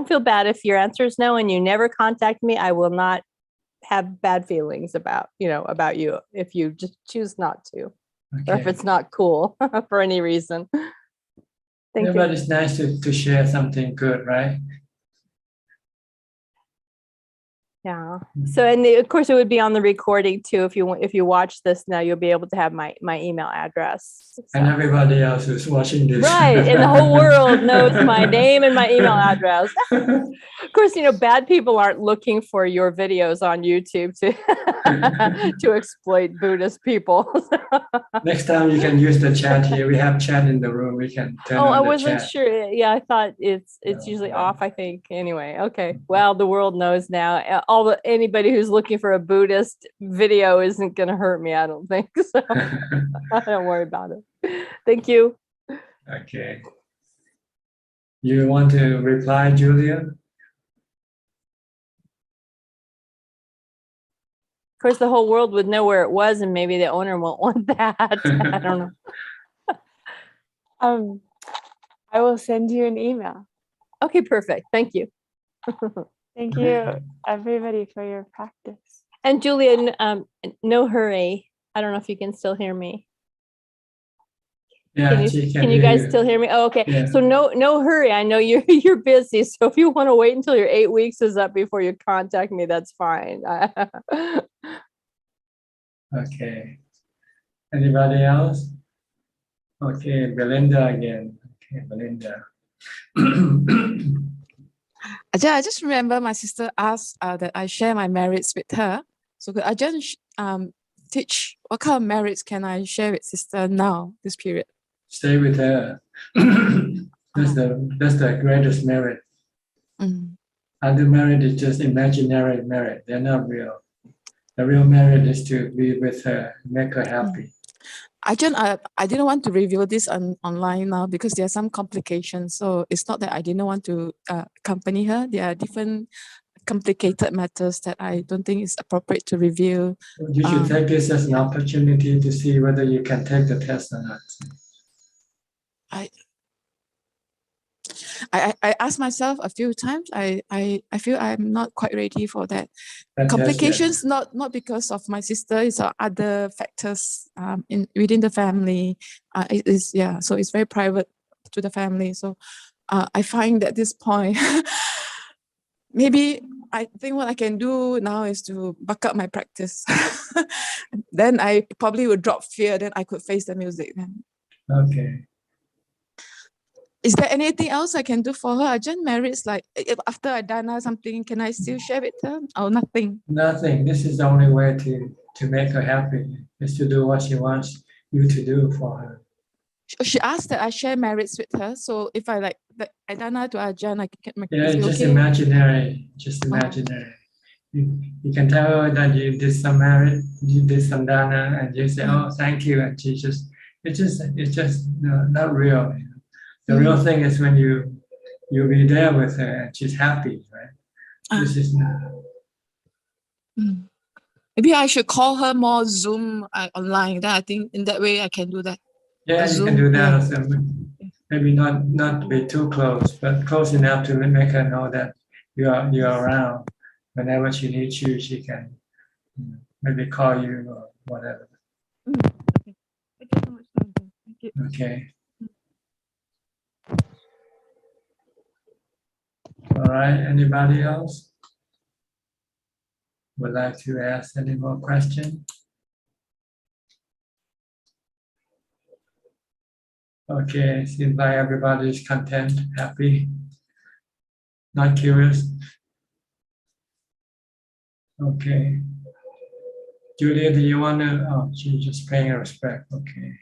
feel bad if your answer is no and you never contact me, I will not have bad feelings about you if you just choose not to, or if Okay. it's not cool for any reason. Thank Yeah, you. but it's nice to share something good, right? Yeah. So, and of course it would be on the recording too. If you watch this now, you'll be able to have my email address. And everybody else who's watching this. Right. And the whole world knows my name and my email address. Of course, bad people aren't looking for your videos on YouTube to exploit Buddhist people. Next time you can use the chat here. We have chat in the room. We can turn on I the wasn't chat. sure. Yeah, I thought it's usually off, I think. Anyway, okay. Well, the world knows now. Anybody who's looking for a Buddhist video isn't going to hurt me, I don't think. So don't worry about it. Thank you. Okay. You want to reply, Julia? Of course, the whole world would know where it was, and maybe the owner won't want that. I don't know. I will send you an email. Okay, perfect. Thank you. Thank you, everybody, for your practice. And Julia, no hurry. I don't know if you can still hear me. Yeah, can you guys still hear me? Oh, okay. Yeah. So no hurry. I know you're busy. So if you want to wait until your 8 weeks is up before you contact me, that's fine. Okay. Anybody else? Okay, Belinda again. Okay, Belinda. I just remember my sister asked that I share my merits with her. So could I just teach what kind of merits can I share with sister now, this period? Stay with her. That's the greatest merit. Other merit is just imaginary merit. They're not real. The real merit is to be with her, make her happy. I didn't want to reveal this online now because there are some complications. So it's not that I didn't want to accompany her. There are different complicated matters that I don't think it's appropriate to reveal. You should take this as an opportunity to see whether you can take the test or not. I asked myself a few times. I feel I'm not quite ready for that. That's Complications not because of my sister, it's other factors within the family. So it's very private to the family. So I find at this point, maybe I think what I can do now is to buck up my practice. Then I probably would drop fear. Then I could face the music. Then. Okay. Is there anything else I can do for her? Ajahn merits, like if after I done something, can I still share with her? Or nothing? Nothing. This is the only way to make her happy, is to do what she wants you to do for her. She asked that I share merits with her. So if I I done to Ajahn, I can it's just imaginary. Just imaginary. You can tell her that you did some merit, you did some dana, and you say, "Oh, thank you," and it's just not real. The real thing is when you'll be there with her and she's happy, right? This is not. Maybe I should call her more Zoom online. Then I think in that way I can do that. Yeah, you can do that also. Maybe not be too close, but close enough to make her know that you are around. Whenever she needs you, she can maybe call you or whatever. Thank you so much. Thank you. Okay. All right. Anybody else would like to ask any more questions? Okay, seems like everybody is content, happy, not curious. Okay. Julia, do you want to? Oh, she's just paying her respect. Okay.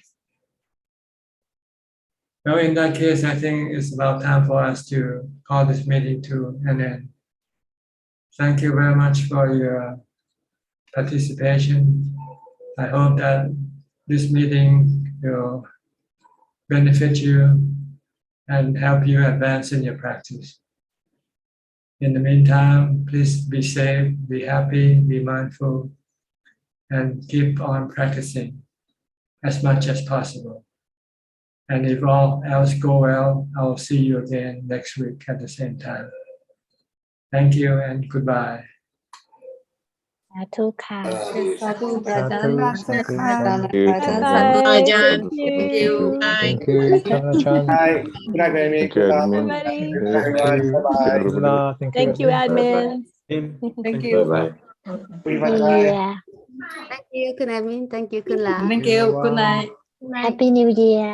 Well, in that case, I think it's about time for us to call this meeting to an end. Thank you very much for your participation. I hope that this meeting will benefit you and help you advance in your practice. In the meantime, please be safe, be happy, be mindful, and keep on practicing as much as possible. And if all else go well, I'll see you again next week at the same time. Thank you and goodbye. สาธุค่ะ สาธุพระอาจาร Sadhu, ย์ sadhu, พระอาจารย์ Thank you. พระอา Thank จารย์ you. Bye. Ajahn. Thank Thank you. you. Thank Bye. you. thank you, Chan. Bye. Good night, Amy. Thank you, Good luck. admin. Everybody. Hey, Thank hey, you. see Bye. everybody. Thank you, Thank you, admin. admin. Thank Bye you. Bye. bye. New Year Thank you, Kun Admin. Thank you, Kun La. Thank you. Good night. Happy New Year